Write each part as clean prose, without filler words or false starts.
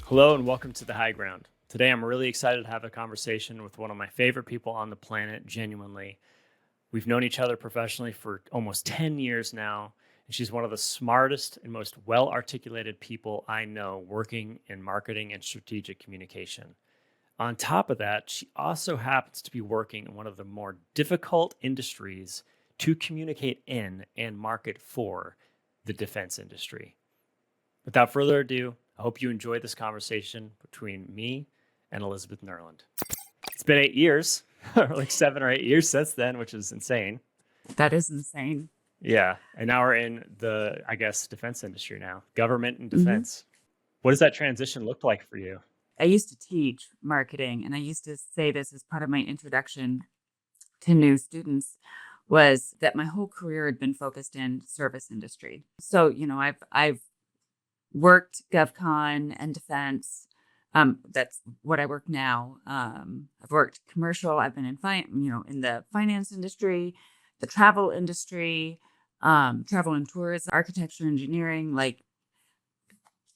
Hello and welcome to the High Ground. Today I'm really excited to have a conversation with one of my favorite people on the planet, genuinely. We've known each other professionally for almost 10 years now, and she's one of the smartest and most well articulated people I know working in marketing and strategic communication. On top of that, she also happens to be working in one of the more difficult industries to communicate in and market for, the defense industry. Without further ado, I hope you enjoy this conversation between me and Elizabeth Nerland. It's been 8 years, or like 7 or 8 years since then, which is insane. That is insane. Yeah. And now we're in the, I guess, defense industry now, government and hmm defense. What does that transition look like for you? I used to teach marketing, and I used to say this as part of my introduction to new students was that my whole career had been focused in service industry. So, I've worked GovCon and defense. That's what I work now. I've worked commercial. I've been in the finance industry, the travel industry, travel and tourism, architecture, engineering. Like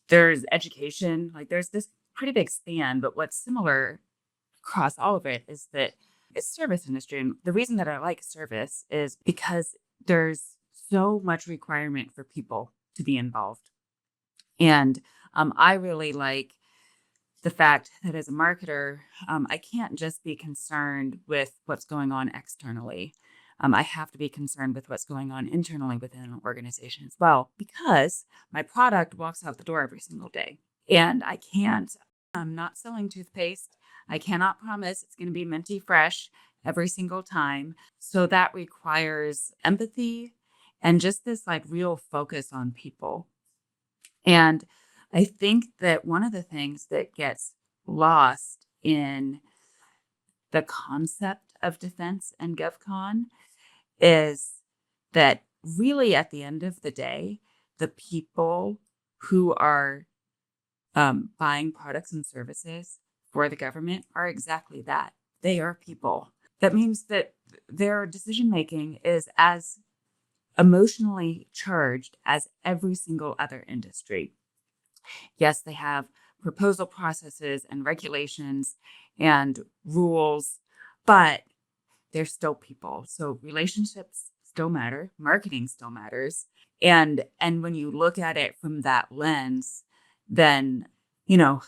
there's education. Like there's this pretty big span. But what's similar across all of it is that it's service industry. And the reason that I like service is because there's so much requirement for people to be involved. And I really like the fact that as a marketer, I can't just be concerned with what's going on externally. I have to be concerned with what's going on internally within an organization as well, because my product walks out the door every single day. And I'm not selling toothpaste. I cannot promise it's going to be minty fresh every single time. So that requires empathy and just this like real focus on people. And I think that one of the things that gets lost in the concept of defense and GovCon is that really at the end of the day, the people who are buying products and services for the government are exactly that. They are people. That means that their decision making is as emotionally charged as every single other industry. Yes, they have proposal processes and regulations and rules, but they're still people. So relationships still matter, marketing still matters. And when you look at it from that lens, then the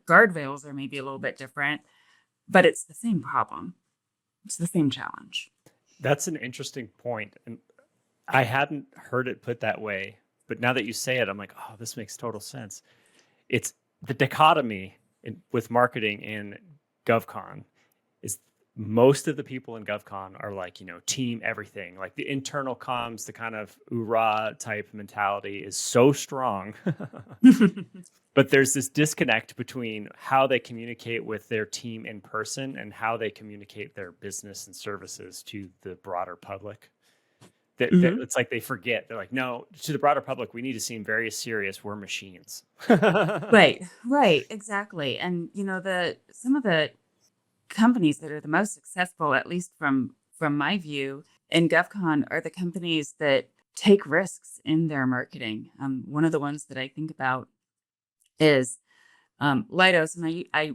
guardrails are maybe a little bit different, but it's the same problem. It's the same challenge. That's an interesting point. And I hadn't heard it put that way. But now that you say it, I'm like, oh, this makes total sense. It's the dichotomy with marketing in GovCon is most of the people in GovCon are like, team everything. Like the internal comms, the kind of hoorah type mentality is so strong. But there's this disconnect between how they communicate with their team in person and how they communicate their business and services to the broader public. That hmm it's like they forget. They're like, no, to the broader public, we need to seem very serious. We're machines. Right, exactly. And some of the companies that are the most successful, at least from my view, in GovCon are the companies that take risks in their marketing. One of the ones that I think about is Leidos, and I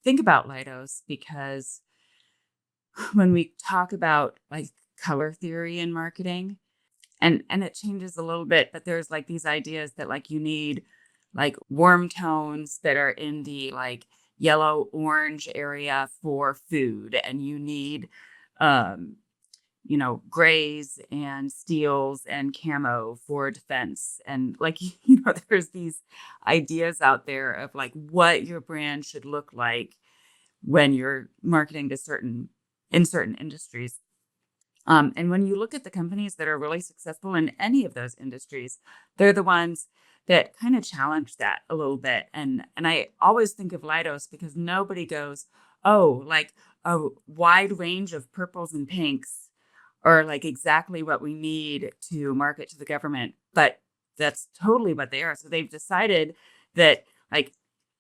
think about Leidos because when we talk about like color theory in marketing, and it changes a little bit, but there's like these ideas that like you need like warm tones that are in the like yellow orange area for food, and you need um grays and steels and camo for defense. And like there's these ideas out there of like what your brand should look like when you're marketing to certain industries. And when you look at the companies that are really successful in any of those industries, they're the ones that kind of challenge that a little bit. And I always think of Leidos because nobody goes, oh, like a wide range of purples and pinks are like exactly what we need to market to the government. But that's totally what they are. So they've decided that like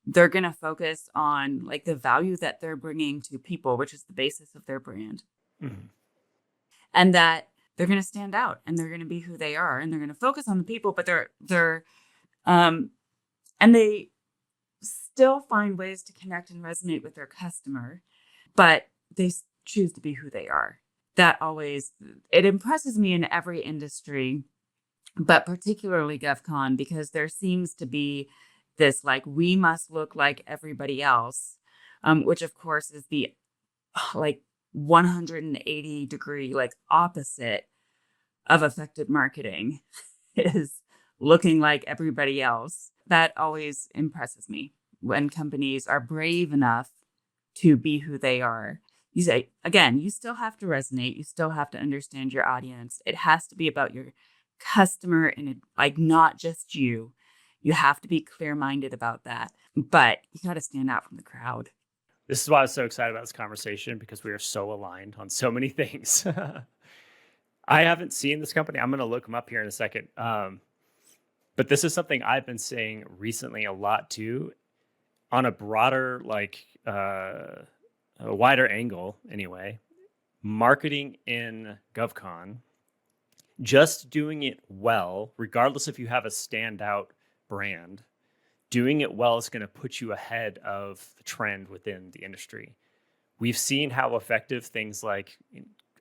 they're going to focus on like the value that they're bringing to people, which is the basis of their brand. Mhm. And that they're going to stand out and they're going to be who they are and they're going to focus on the people, but they're um And they still find ways to connect and resonate with their customer, but they choose to be who they are. That always, it impresses me in every industry, but particularly GovCon, because there seems to be this like, we must look like everybody else, which of course is the like 180 degree like opposite of effective marketing is looking like everybody else. That always impresses me when companies are brave enough to be who they are. You say, again, you still have to resonate. You still have to understand your audience. It has to be about your customer and like not just you. You have to be clear-minded about that, but you got to stand out from the crowd. This is why I was so excited about this conversation, because we are so aligned on so many things. I haven't seen this company. I'm going to look them up here in a second. But this is something I've been saying recently a lot too, on a broader, like a wider angle anyway. Marketing in GovCon, just doing it well, regardless if you have a standout brand, doing it well is going to put you ahead of the trend within the industry. We've seen how effective things like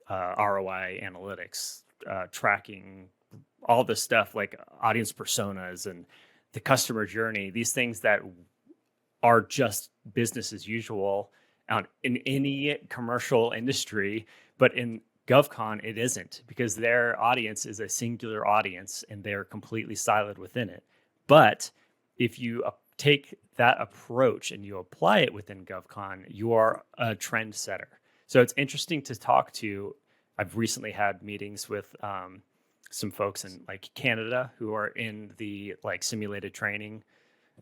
ROI analytics, tracking, all this stuff like audience personas and the customer journey, these things that are just business as usual in any commercial industry, but in GovCon, it isn't, because their audience is a singular audience and they're completely siloed within it. But if you take that approach and you apply it within GovCon, you are a trendsetter. So it's interesting to talk to. I've recently had meetings with some folks in like Canada who are in the like simulated training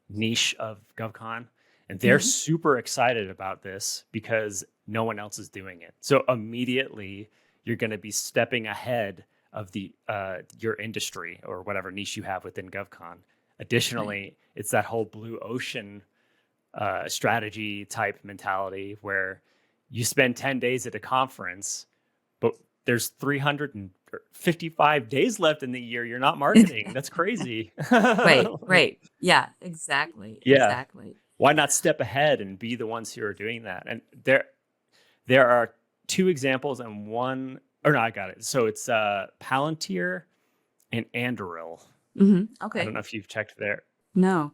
niche of GovCon, and they're super excited about this because no one else is doing it. So immediately you're going to be stepping ahead of the your industry or whatever niche you have within GovCon. Additionally, it's that whole blue ocean strategy type mentality where you spend 10 days at a conference, but there's 355 days left in the year. You're not marketing. That's crazy. Right. Yeah, exactly. Yeah. Exactly. Why not step ahead and be the ones who are doing that? And there are two examples and one, or no, I got it. So it's Palantir and Anduril. Okay. I don't know if you've checked there. No.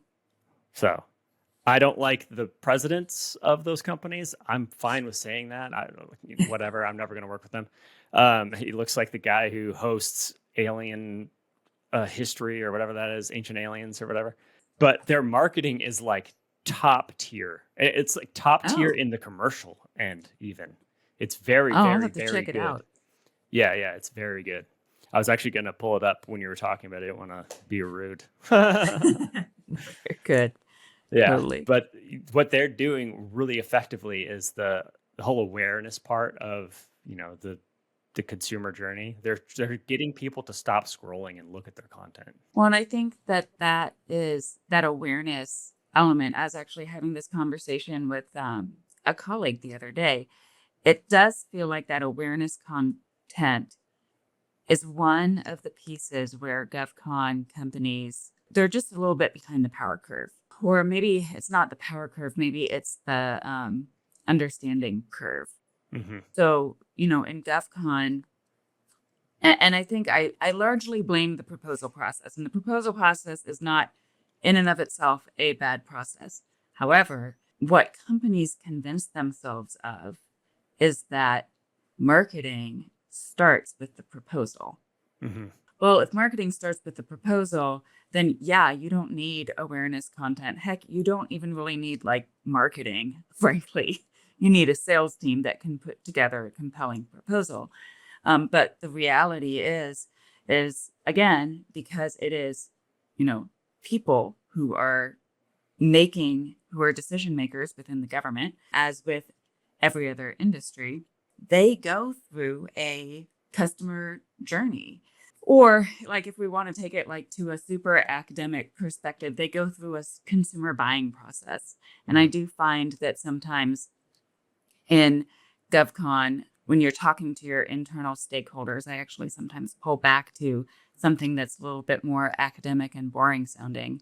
So I don't like the presidents of those companies. I'm fine with saying that. Whatever. I'm never going to work with them. He looks like the guy who hosts Alien History or whatever that is, Ancient Aliens or whatever. But their marketing is like top tier. It's like top tier in the commercial end even. It's very, I'll very, have to very check good. it out. Yeah, it's very good. I was actually going to pull it up when you were talking, but I didn't want to be rude. Good. Yeah, Totally. but what they're doing really effectively is the whole awareness part of, you know, the consumer journey. They're getting people to stop scrolling and look at their content. Well, and I think that is that awareness element. I was actually having this conversation with a colleague the other day. It does feel like that awareness content is one of the pieces where GovCon companies, they're just a little bit behind the power curve. Or maybe it's not the power curve, maybe it's the understanding curve. So, you know, in GovCon, and I think I largely blame the proposal process. And the proposal process is not in and of itself a bad process. However, what companies convince themselves of is that marketing starts with the proposal. Well, if marketing starts with the proposal, then yeah, you don't need awareness content. Heck, you don't even really need like marketing, frankly. You need a sales team that can put together a compelling proposal. But the reality is again, because it is, you know, people who are decision makers within the government, as with every other industry, they go through a customer journey. Or like if we want to take it like to a super academic perspective, they go through a consumer buying process. And I do find that sometimes in GovCon, when you're talking to your internal stakeholders, I actually sometimes pull back to something that's a little bit more academic and boring sounding.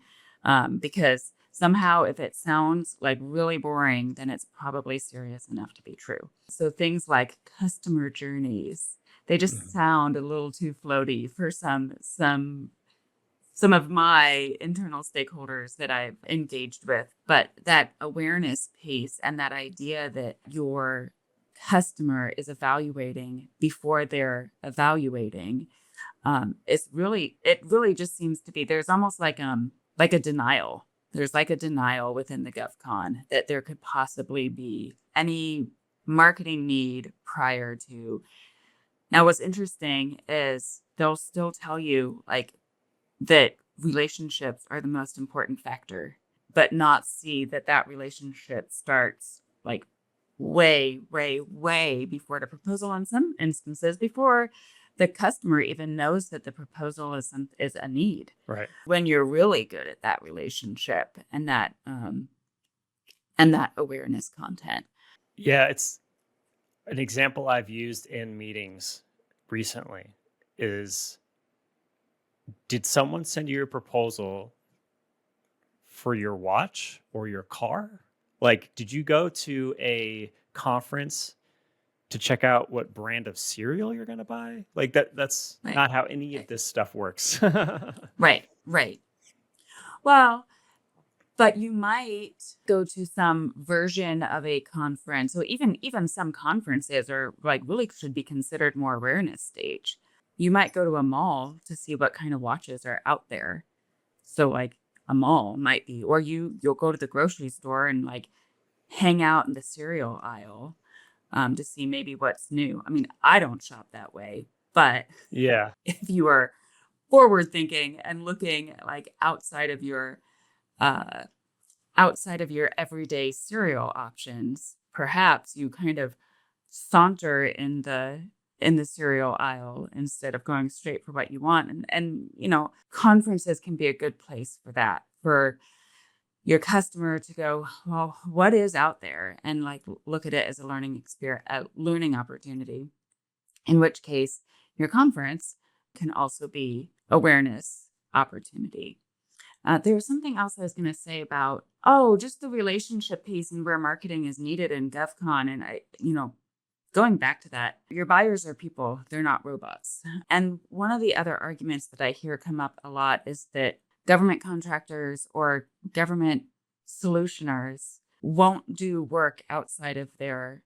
because somehow if it sounds like really boring, then it's probably serious enough to be true. So things like customer journeys, they just Mhm. sound a little too floaty for some of my internal stakeholders that I've engaged with. But that awareness piece and that idea that your customer is evaluating before they're evaluating, it really just seems to be, there's almost like a denial. There's like a denial within the GovCon that there could possibly be any marketing need prior to. Now, what's interesting is they'll still tell you like that relationships are the most important factor, but not see that that relationship starts like way, way, way before the proposal, in some instances, before the customer even knows that the proposal is a need. Right. When you're really good at that relationship and that awareness content. Yeah, it's an example I've used in meetings recently is, did someone send you a proposal for your watch or your car? Like, did you go to a conference to check out what brand of cereal you're going to buy? Like that's Right. not how any of Right. this stuff works. Right. Right. Well, but you might go to some version of a conference. So even some conferences are like really should be considered more awareness stage. You might go to a mall to see what kind of watches are out there. So like a mall might be, or you'll go to the grocery store and like hang out in the cereal aisle to see maybe what's new. I mean, I don't shop that way, but Yeah. if you are forward thinking and looking like uh, outside of your everyday cereal options, perhaps you kind of saunter in the cereal aisle instead of going straight for what you want. And conferences can be a good place for that, for your customer to go, well, what is out there? And like look at it as a learning experience, a learning opportunity. In which case, your conference can also be awareness opportunity. There was something else I was going to say about, just the relationship piece and where marketing is needed in GovCon. And going back to that, your buyers are people, they're not robots. And one of the other arguments that I hear come up a lot is that government contractors or government solutioners won't do work outside of their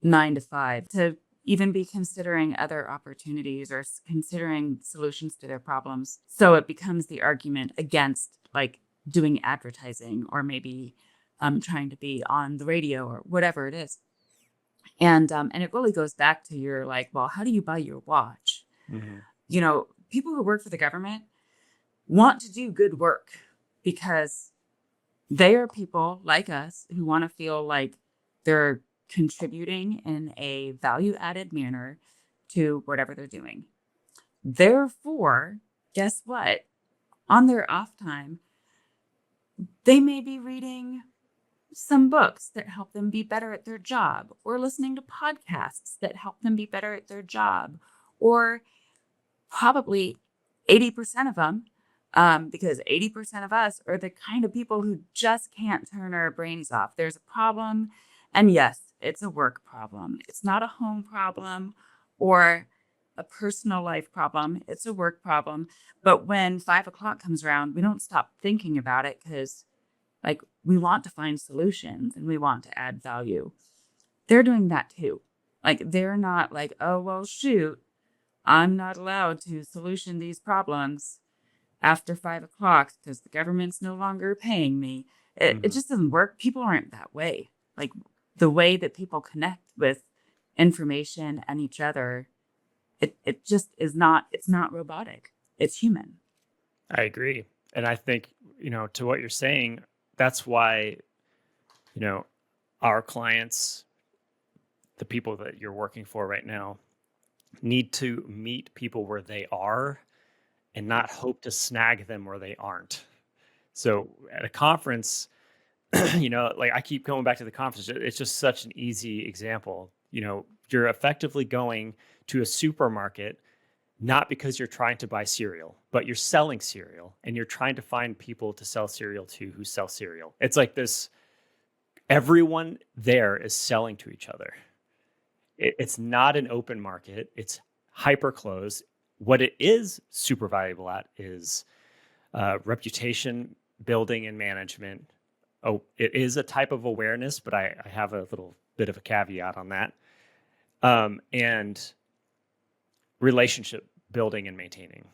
9 to 5 to even be considering other opportunities or considering solutions to their problems. So it becomes the argument against like doing advertising or maybe trying to be on the radio or whatever it is. And it really goes back to your like, well, how do you buy your watch? Mhm. People who work for the government want to do good work because they are people like us who want to feel like they're contributing in a value added manner to whatever they're doing. Therefore, guess what? On their off time, they may be reading some books that help them be better at their job, or listening to podcasts that help them be better at their job, or probably 80% of them, because 80% of us are the kind of people who just can't turn our brains off. There's a problem, and yes, it's a work problem. It's not a home problem or a personal life problem. It's a work problem. But when 5 o'clock comes around, we don't stop thinking about it because, like, we want to find solutions and we want to add value. They're doing that too. Like, they're not like, oh, well, shoot, I'm not allowed to solution these problems after 5 o'clock because the government's no longer paying me. It Mhm. just doesn't work. People aren't that way. Like the way that people connect with information and each other, it just is not, it's not robotic. It's human. I agree. And I think, to what you're saying, that's why, you know, our clients, the people that you're working for right now, need to meet people where they are and not hope to snag them where they aren't. So at a conference, like I keep going back to the conference, it's just such an easy example. You're effectively going to a supermarket, not because you're trying to buy cereal, but you're selling cereal and you're trying to find people to sell cereal to who sell cereal. It's like this, everyone there is selling to each other. It's not an open market. It's hyper closed. What it is super valuable at is reputation building and management. Oh, it is a type of awareness, but I have a little bit of a caveat on that. And relationship building and maintaining,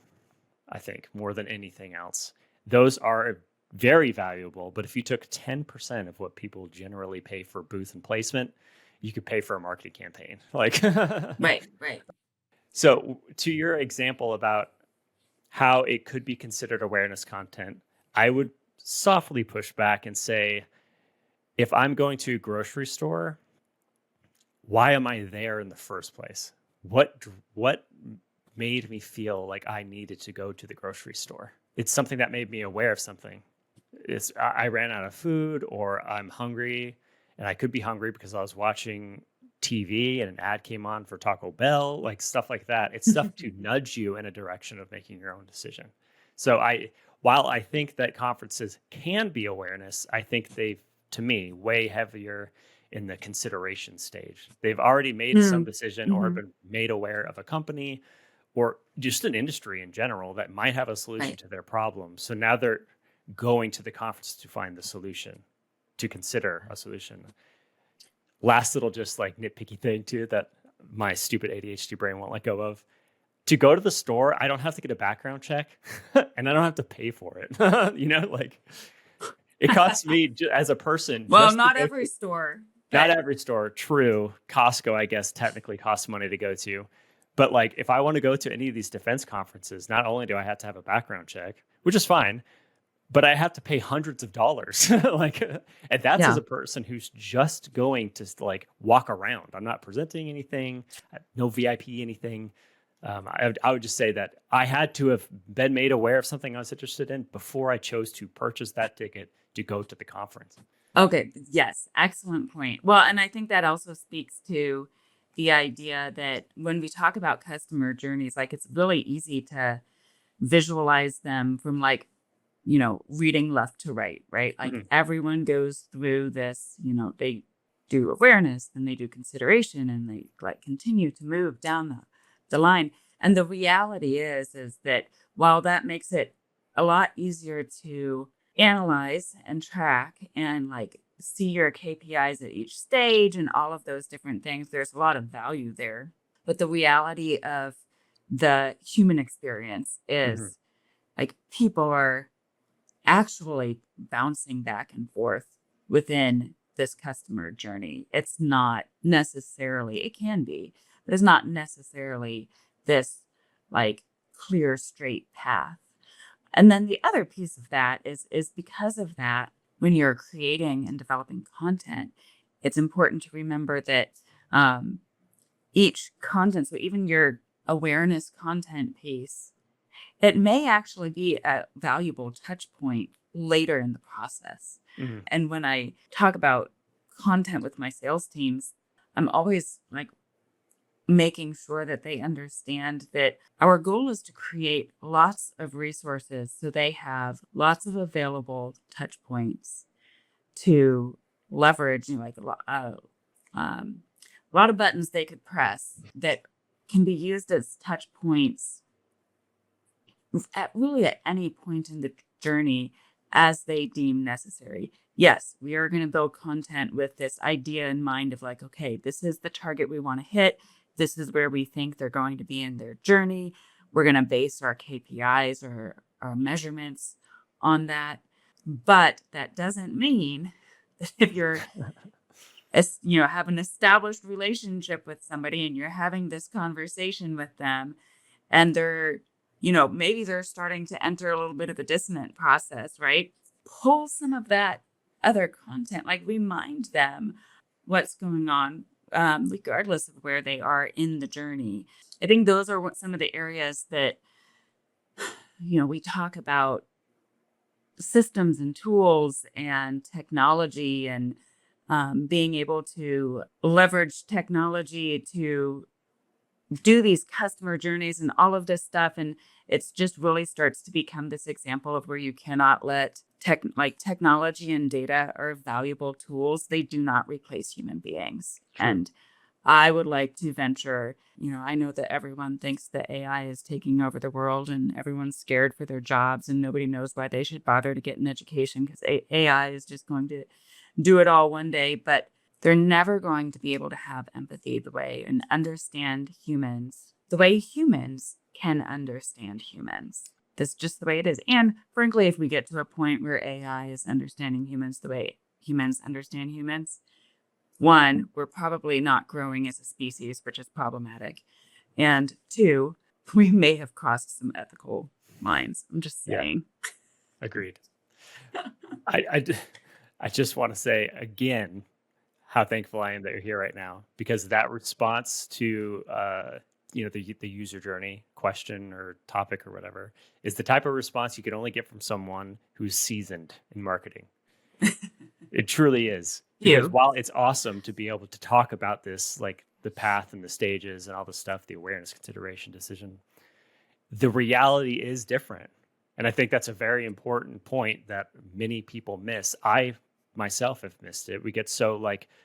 I think, more than anything else. Those are very valuable, but if you took 10% of what people generally pay for booth and placement, you could pay for a marketing campaign. Like, Right. so to your example about how it could be considered awareness content, I would softly push back and say, if I'm going to a grocery store, why am I there in the first place? What made me feel like I needed to go to the grocery store? It's something that made me aware of something. I ran out of food, or I'm hungry, and I could be hungry because I was watching TV and an ad came on for Taco Bell, like stuff like that. It's stuff to nudge you in a direction of making your own decision. So while I think that conferences can be awareness, I think they've, to me, way heavier in the consideration stage. They've already made some decision or been made aware of a company or just an industry in general that might have a solution to their problem. So now they're going to the conference to find the solution, to consider a solution. Last little just like nitpicky thing too that my stupid ADHD brain won't let go of. To go to the store, I don't have to get a background check and I don't have to pay for it. Like it costs me as a person. Well, not every store. Not every store, true. Costco, I guess, technically costs money to go to. But like, if I want to go to any of these defense conferences, not only do I have to have a background check, which is fine, but I have to pay hundreds of dollars. And that's as a person who's just going to like walk around. I'm not presenting anything, no VIP anything. I would just say that I had to have been made aware of something I was interested in before I chose to purchase that ticket to go to the conference. Okay. Yes. Excellent point. Well, and I think that also speaks to the idea that when we talk about customer journeys, like it's really easy to visualize them from like, reading left to right, right? Like everyone goes through this, they do awareness, then they do consideration, and they like continue to move down the line. And the reality is that while that makes it a lot easier to analyze and track and like see your KPIs at each stage and all of those different things, there's a lot of value there. But the reality of the human experience is like people are actually bouncing back and forth within this customer journey. It's not necessarily, it can be, but it's not necessarily this like clear, straight path. And then the other piece of that is because of that, when you're creating and developing content, it's important to remember that each content, so even your awareness content piece, it may actually be a valuable touch point later in the process. And when I talk about content with my sales teams, I'm always like making sure that they understand that our goal is to create lots of resources so they have lots of available touch points to leverage, like a lot of buttons they could press that can be used as touch points at any point in the journey as they deem necessary. Yes, we are going to build content with this idea in mind of like, okay, this is the target we want to hit. This is where we think they're going to be in their journey. We're going to base our KPIs or our measurements on that. But that doesn't mean that if you're, have an established relationship with somebody and you're having this conversation with them and they're, maybe they're starting to enter a little bit of a dissonant process, right? Pull some of that other content, like remind them what's going on, regardless of where they are in the journey. I think those are some of the areas that, we talk about systems and tools and technology and being able to leverage technology to do these customer journeys and all of this stuff. And it's just really starts to become this example of where you cannot let technology and data are valuable tools. They do not replace human beings. True. And I would like to venture, I know that everyone thinks that AI is taking over the world and everyone's scared for their jobs and nobody knows why they should bother to get an education because AI is just going to do it all one day. But they're never going to be able to have empathy the way and understand humans the way humans can understand humans. That's just the way it is. And frankly, if we get to a point where AI is understanding humans the way humans understand humans, one, we're probably not growing as a species, which is problematic. And two, we may have crossed some ethical lines. I'm just saying. Agreed. I just want to say again how thankful I am that you're here right now, because that response to the user journey question or topic or whatever is the type of response you can only get from someone who's seasoned in marketing. It truly is. Because while it's awesome to be able to talk about this, like the path and the stages and all the stuff, the awareness, consideration, decision, the reality is different. And I think that's a very important point that many people miss. I myself have missed it. We get so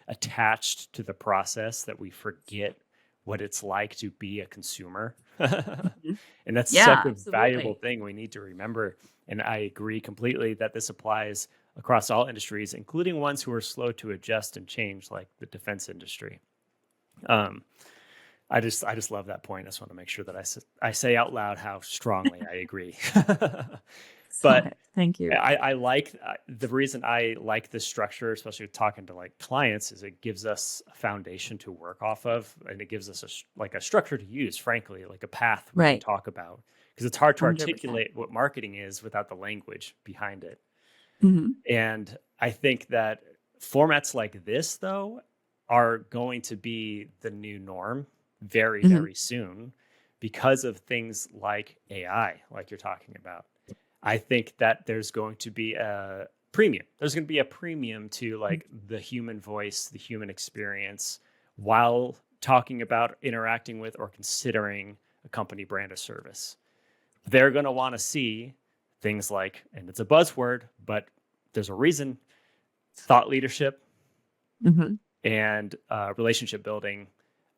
attached to the process that we forget what it's like to be a consumer. And that's such a valuable thing we need to remember. And I agree completely that this applies across all industries, including ones who are slow to adjust and change, like the defense industry. I just love that point. I just want to make sure that I say out loud how strongly I agree. But thank you. I like the reason I like this structure, especially talking to clients, is it gives us a foundation to work off of, and it gives us a structure to use, frankly, like a path we can talk about, because it's hard to 100%. Articulate what marketing is without the language behind it. Mm-hmm. And I think that formats like this, though, are going to be the new norm very, mm-hmm. very soon because of things like AI, like you're talking about. I think that there's going to be a premium. There's going to be a premium to the human voice, the human experience, while talking about interacting with or considering a company brand or service. They're going to want to see things like, and it's a buzzword, but there's a reason, thought leadership, mm-hmm. and relationship building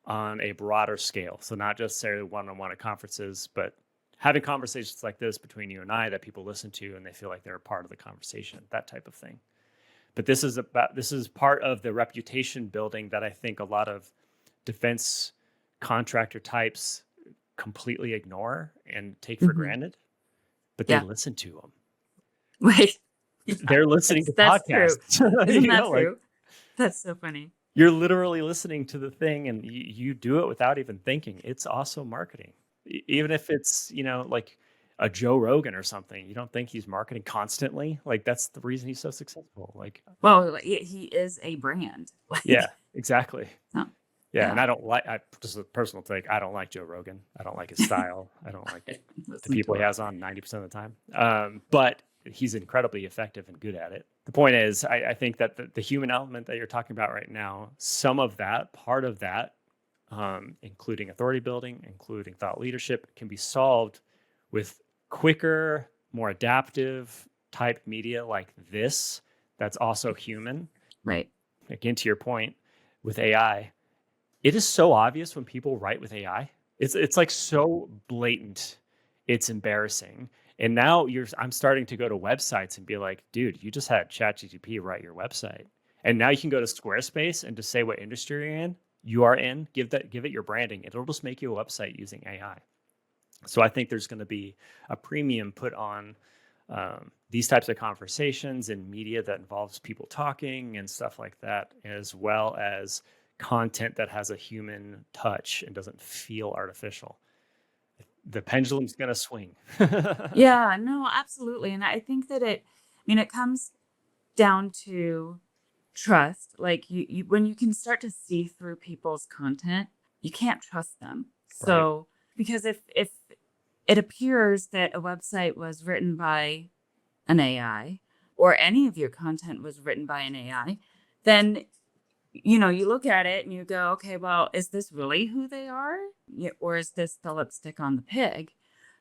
on a broader scale. So not just necessarily one-on-one at conferences, but having conversations like this between you and I that people listen to and they feel like they're a part of the conversation, that type of thing. But this is part of the reputation building that I think a lot of defense contractor types completely ignore and take for mm-hmm. granted, but they listen to them. Right. They're listening to podcasts. True. Isn't that true? That's so funny. You're literally listening to the thing and you do it without even thinking. It's also marketing. Even if it's, like a Joe Rogan or something, you don't think he's marketing constantly? That's the reason he's so successful. Well, he is a brand. Yeah, exactly. Oh, yeah. And just a personal take, I don't like Joe Rogan. I don't like his style. I don't like the people he has on 90% of the time. But he's incredibly effective and good at it. The point is, I think that the human element that you're talking about right now, some of that, part of that, including authority building, including thought leadership, can be solved with quicker, more adaptive type media like this that's also human. Right. Again, to your point, with AI, it is so obvious when people write with AI. It's so blatant, it's embarrassing. And now I'm starting to go to websites and be like, dude, you just had ChatGPT write your website. And now you can go to Squarespace and just say what industry you are in, give it your branding. It'll just make you a website using AI. So I think there's going to be a premium put on these types of conversations and media that involves people talking and stuff like that, as well as content that has a human touch and doesn't feel artificial. The pendulum's going to swing. Yeah, no, absolutely. And I think that it comes down to trust. You when you can start to see through people's content, you can't trust them. So, because if it appears that a website was written by an AI or any of your content was written by an AI, then you look at it and you go, okay, well, is this really who they are? Or is this the lipstick on the pig?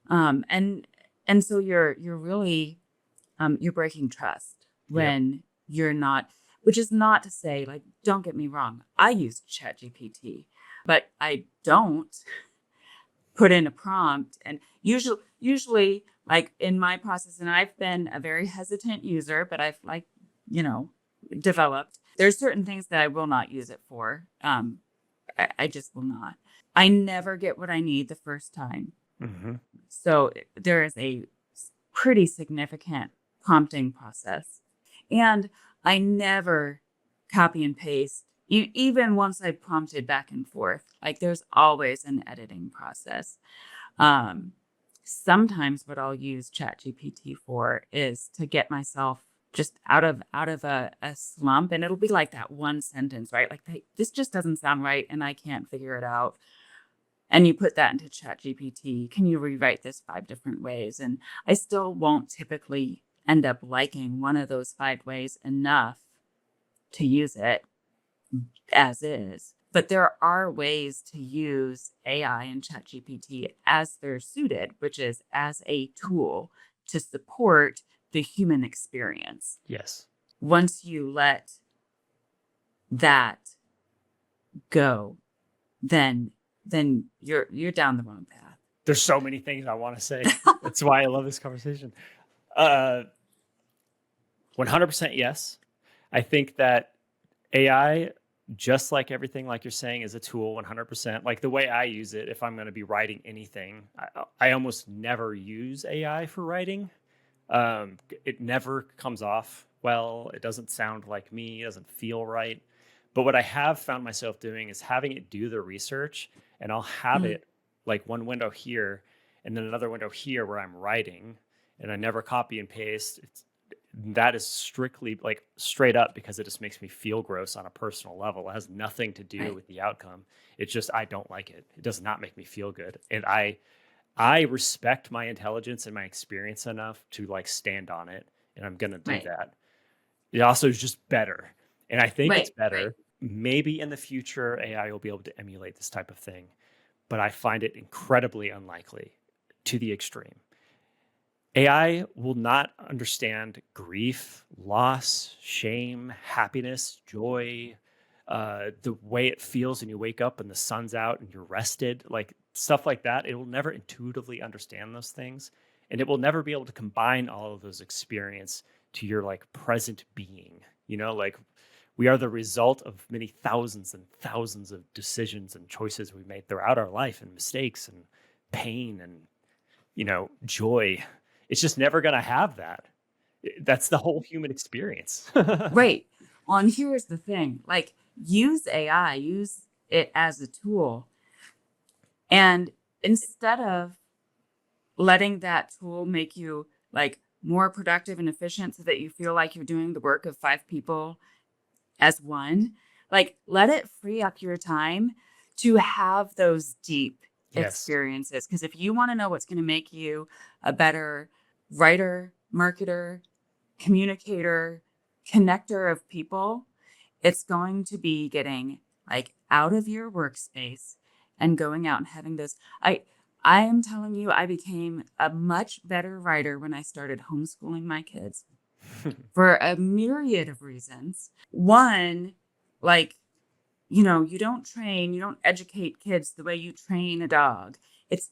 And so you're really you're breaking trust Yep. when you're not, which is not to say, like, don't get me wrong, I use ChatGPT, but I don't put in a prompt. And usually like in my process, and I've been a very hesitant user, but I've like, you know, developed, there's certain things that I will not use it for. I just will not. I never get what I need the first time. Hmm. So there is a pretty significant prompting process. And I never copy and paste, even once I prompted back and forth. Like there's always an editing process. Um, Sometimes what I'll use ChatGPT for is to get myself just out of a slump, and it'll be like that one sentence, right? Like this just doesn't sound right, and I can't figure it out. And you put that into ChatGPT. Can you rewrite this 5 different ways? And I still won't typically end up liking one of those 5 ways enough to use it as is. But there are ways to use AI and ChatGPT as they're suited, which is as a tool to support the human experience. Yes. Once you let that go, then you're down the wrong path. There's so many things I want to say. That's why I love this conversation. 100% yes. I think that AI, just like everything, like you're saying, is a tool. 100%. Like the way I use it, if I'm going to be writing anything, I almost never use AI for writing. It never comes off well. It doesn't sound like me. It doesn't feel right. But what I have found myself doing is having it do the research, and I'll have Mm. it like one window here and then another window here where I'm writing, and I never copy and paste. That is strictly like straight up because it just makes me feel gross on a personal level. It has nothing to do Right. with the outcome. It's just I don't like it. It does not make me feel good. And I respect my intelligence and my experience enough to like stand on it, and I'm going to do Right. that. It also is just better. And I think it's Right. Right. better. Maybe in the future AI will be able to emulate this type of thing, but I find it incredibly unlikely to the extreme. AI will not understand grief, loss, shame, happiness, joy, the way it feels when you wake up and the sun's out and you're rested, like stuff like that. It will never intuitively understand those things. And it will never be able to combine all of those experience to your like present being. Like we are the result of many thousands and thousands of decisions and choices we made throughout our life, and mistakes and pain and joy. It's just never going to have that. That's the whole human experience. Right. On here's the thing, like use AI, use it as a tool. And instead of letting that tool make you like more productive and efficient so that you feel like you're doing the work of 5 people as one, like let it free up your time to have those deep Yes. experiences. Because if you want to know what's going to make you a better writer, marketer, communicator, connector of people, it's going to be getting like out of your workspace and going out and having those. I am telling you, I became a much better writer when I started homeschooling my kids for a myriad of reasons. One, like, you don't educate kids the way you train a dog. It's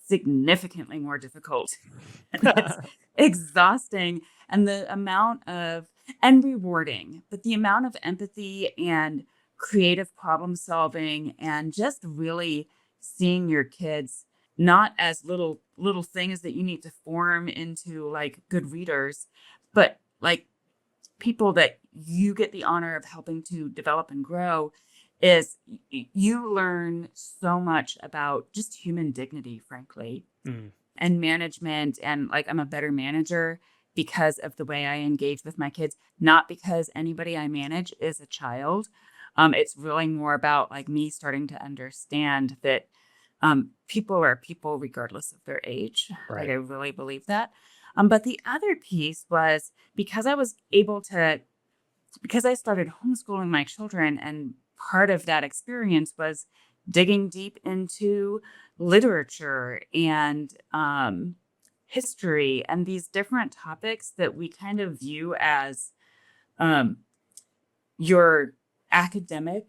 significantly more difficult. And it's exhausting. And the amount of, and rewarding, but the amount of empathy and creative problem solving and just really seeing your kids not as little things that you need to form into like good readers, but like people that you get the honor of helping to develop and grow, is you learn so much about just human dignity, frankly, Mm. and management. And like, I'm a better manager because of the way I engage with my kids, not because anybody I manage is a child. It's really more about like me starting to understand that people are people regardless of their age. Like I Right. really believe that. But the other piece was because I was able to because I started homeschooling my children, and part of that experience was digging deep into literature and history and these different topics that we kind of view as um, your academic,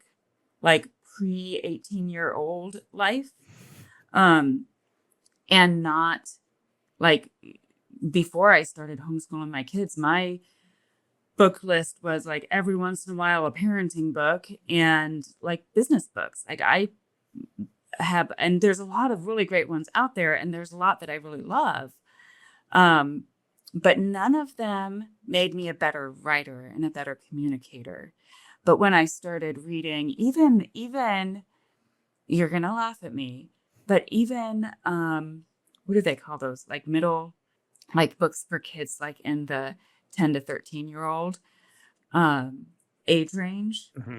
like pre 18-year-old life, um, and not like before I started homeschooling my kids, my book list was like every once in a while a parenting book and like business books. Like I have, and there's a lot of really great ones out there, and there's a lot that I really love. Um, but none of them made me a better writer and a better communicator. But when I started reading, even you're gonna laugh at me, but even what do they call those? Like middle, like books for kids, like in the 10 to 13-year-old age range. Hmm.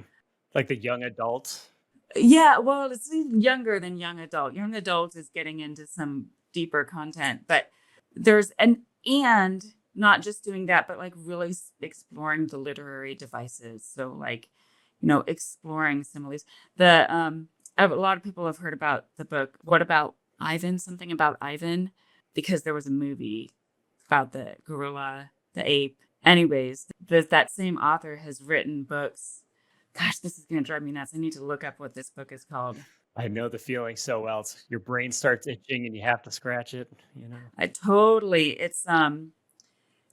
Like the young adult. Yeah, well, it's even younger than young adult. Young adult is getting into some deeper content, but there's and not just doing that, but like really exploring the literary devices. So like, exploring similes. A lot of people have heard about the book. What about Ivan? Something about Ivan, because there was a movie about the gorilla, the ape. Anyways, that same author has written books. Gosh, this is going to drive me nuts. I need to look up what this book is called. I know the feeling so well. Your brain starts itching and you have to scratch it, you know. It's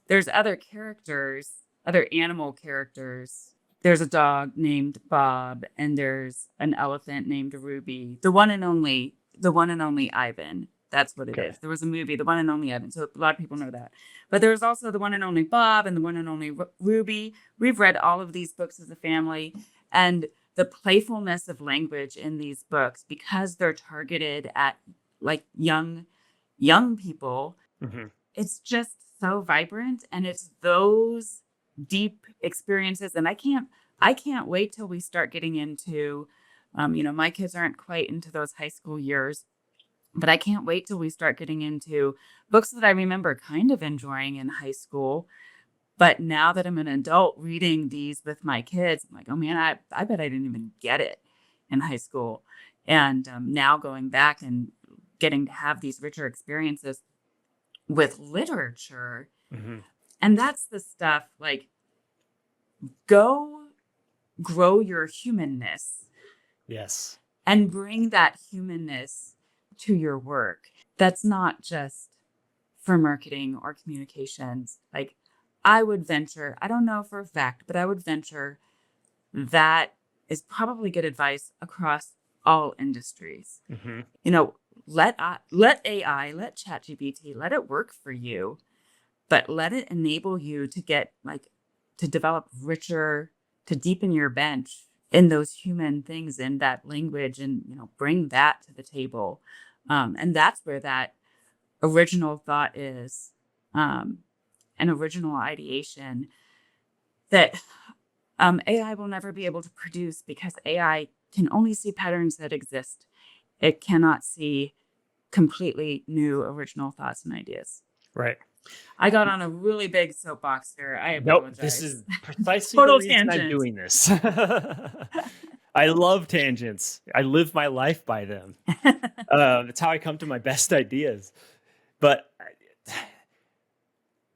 there's other characters, other animal characters. There's a dog named Bob, and there's an elephant named Ruby. The one and only Ivan. That's what it is. There was a movie, The One and Only Ivan. So a lot of people know that. But there's also The One and Only Bob and The One and Only Ruby. We've read all of these books as a family. And the playfulness of language in these books, because they're targeted at like young people, Mm-hmm. it's just so vibrant. And it's those deep experiences. And I can't wait till we start getting into, my kids aren't quite into those high school years. But I can't wait till we start getting into books that I remember kind of enjoying in high school. But now that I'm an adult reading these with my kids, I'm like, oh man, I bet I didn't even get it in high school. And now going back and getting to have these richer experiences with literature. Mm-hmm. And that's the stuff like, go grow your humanness. Yes. And bring that humanness to your work. That's not just for marketing or communications. Like I would venture, I don't know for a fact, but I would venture that is probably good advice across all industries. Mm-hmm. Let AI, let ChatGPT, let it work for you, but let it enable you to develop richer, to deepen your bench in those human things, in that language, and bring that to the table. And that's where that original thought is, an original ideation that AI will never be able to produce, because AI can only see patterns that exist. It cannot see completely new original thoughts and ideas. Right. I got on a really big soapbox here. I Nope. apologize. This is precisely Total the reason tangent. I'm doing this. I love tangents. I live my life by them. It's how I come to my best ideas. But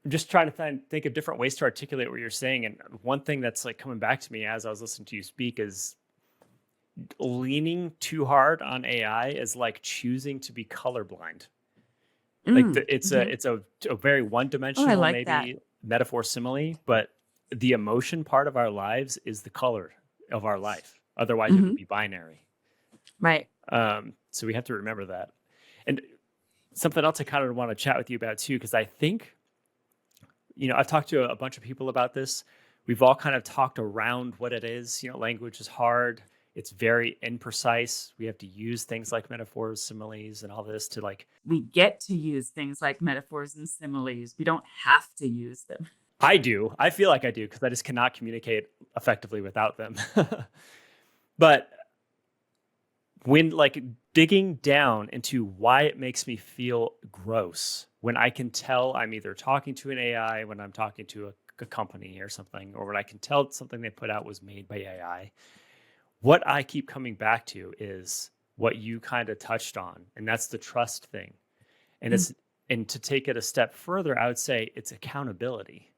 I'm just trying to think of different ways to articulate what you're saying. And one thing that's like coming back to me as I was listening to you speak is leaning too hard on AI is like choosing to be colorblind. Like it's a very one-dimensional like that metaphor simile, but the emotion part of our lives is the color of our life. Otherwise, it would be binary. Right. So we have to remember that. And something else I kind of want to chat with you about too, because I think, I've talked to a bunch of people about this. We've all kind of talked around what it is. Language is hard. It's very imprecise. We have to use things like metaphors, similes, and all this to we get to use things like metaphors and similes. We don't have to use them. I do. I feel like I do, because I just cannot communicate effectively without them. But when digging down into why it makes me feel gross when I can tell I'm either talking to an AI, when I'm talking to a company or something, or when I can tell something they put out was made by AI, what I keep coming back to is what you kind of touched on, and that's the trust thing. And Mm. it's and to take it a step further, I would say it's accountability.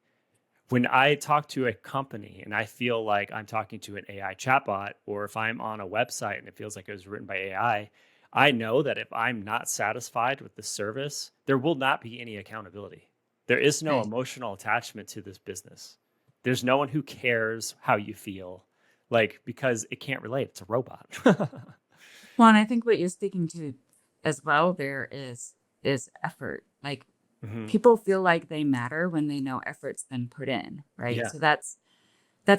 When I talk to a company and I feel like I'm talking to an AI chatbot, or if I'm on a website and it feels like it was written by AI, I know that if I'm not satisfied with the service, there will not be any accountability. There is no Right. emotional attachment to this business. There's no one who cares how you feel, like, because it can't relate. It's a robot. Well, and I think what you're speaking to as well there is effort. Like Hmm. people feel like they matter when they know effort's been put in, right? Yeah. So that's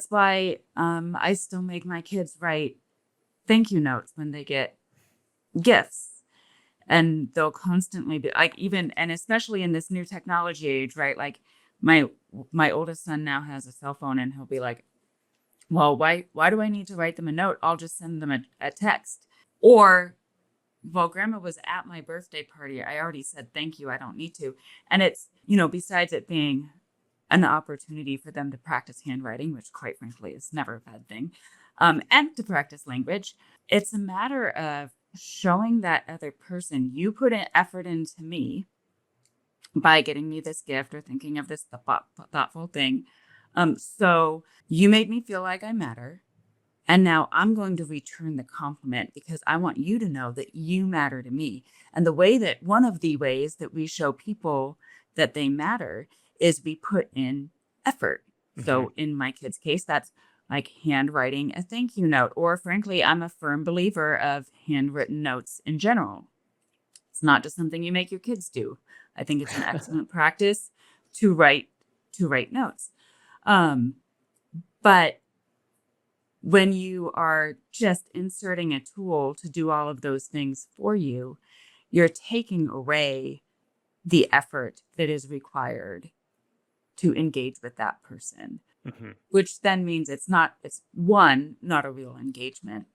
why I still make my kids write thank you notes when they get gifts. And they'll constantly be like, even and especially in this new technology age, right? Like my my oldest son now has a cell phone and he'll be like, well, why do I need to write them a note? I'll just send them a text. Or, well, grandma was at my birthday party. I already said thank you. I don't need to. And it's, besides it being an opportunity for them to practice handwriting, which quite frankly is never a bad thing, and to practice language, it's a matter of showing that other person you put an effort into me by getting me this gift or thinking of this thoughtful thing. So you made me feel like I matter. And now I'm going to return the compliment because I want you to know that you matter to me. And one of the ways that we show people that they matter is we put in effort. Hmm. So in my kid's case, that's like handwriting a thank you note. Or frankly, I'm a firm believer of handwritten notes in general. It's not just something you make your kids do. I think it's an excellent practice to write notes. Um, but when you are just inserting a tool to do all of those things for you, you're taking away the effort that is required to engage with that person, Hmm. which then means it's one, not a real engagement.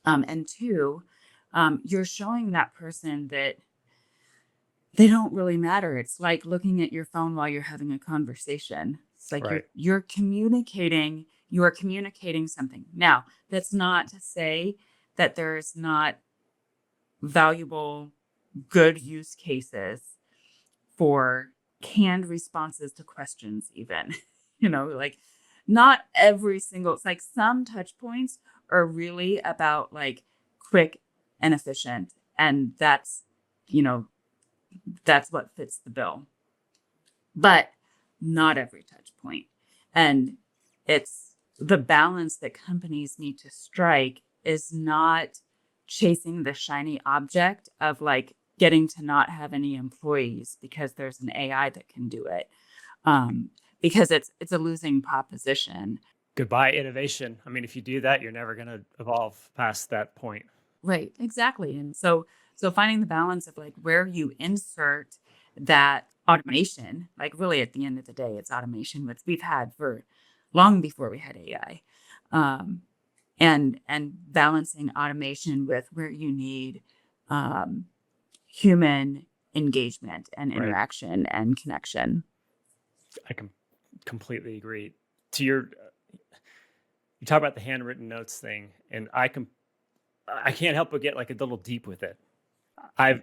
And two, you're showing that person that they don't really matter. It's like looking at your phone while you're having a conversation. It's like Right. you are communicating something. Now, that's not to say that there's not valuable, good use cases for canned responses to questions, even. Like not every single, it's like some touch points are really about like quick and efficient. And you know, that's what fits the bill. But not every touch point. And it's the balance that companies need to strike is not chasing the shiny object of like getting to not have any employees because there's an AI that can do it. Um, because it's a losing proposition. Goodbye innovation. I mean, if you do that, you're never going to evolve past that point. Right, exactly. And so finding the balance of like where you insert that automation, like really at the end of the day, it's automation, which we've had for long before we had AI. Um, and balancing automation with where you need um, human engagement and Right. interaction and connection. I can completely agree. To your, you talk about the handwritten notes thing, and I can't help but get like a little deep with it. I've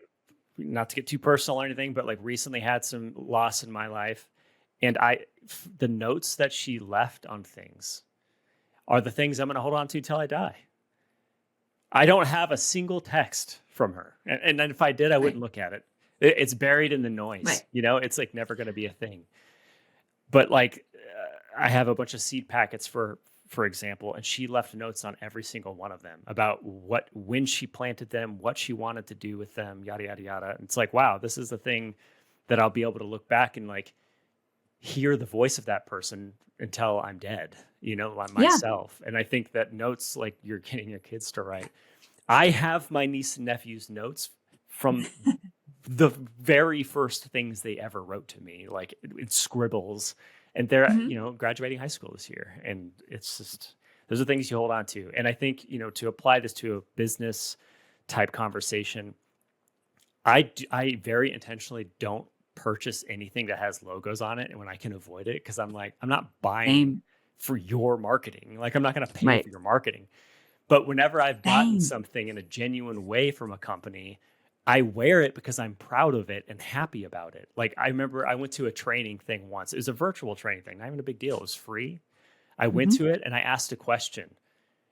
not to get too personal or anything, but like recently had some loss in my life, and the notes that she left on things are the things I'm going to hold on to till I die. I don't have a single text from her, and then if I did, I Right. wouldn't look at it. It's buried in the Right. noise. It's like never going to be a thing. But like, I have a bunch of seed packets for example, and she left notes on every single one of them about when she planted them, what she wanted to do with them, yada yada yada. And it's like, wow, this is the thing that I'll be able to look back and like hear the voice of that person until I'm dead, on Yeah. myself. And I think that notes, like you're getting your kids to write, I have my niece and nephew's notes from the very first things they ever wrote to me, like in scribbles, and they're, Mhm. graduating high school this year. And it's just, those are things you hold on to. And I think, to apply this to a business type conversation, I very intentionally don't purchase anything that has logos on it, and when I can avoid it, because I'm like, I'm not buying Same. for your marketing. Like, I'm not going to pay Right. for your marketing. But whenever I've gotten Same. something in a genuine way from a company, I wear it because I'm proud of it and happy about it. Like, I remember I went to a training thing once. It was a virtual training thing, not even a big deal. It was free. I went Hmm. to it and I asked a question.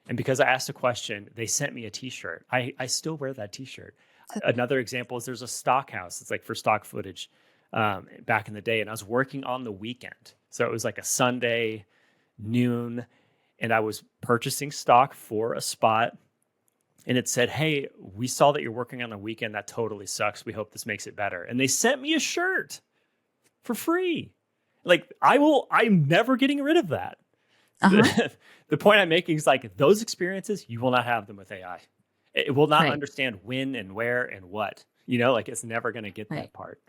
And because I asked a question, they sent me a t-shirt. I still wear that t-shirt. Another example is there's a stock house. It's like for stock footage back in the day. And I was working on the weekend. So it was like a Sunday noon. And I was purchasing stock for a spot. And it said, "Hey, we saw that you're working on the weekend. That totally sucks. We hope this makes it better." And they sent me a shirt for free. Like, I'm never getting rid of that. Uh-huh. The point I'm making is like those experiences, you will not have them with AI. It will not Right. understand when and where and what. Like it's never going to get Right. that part.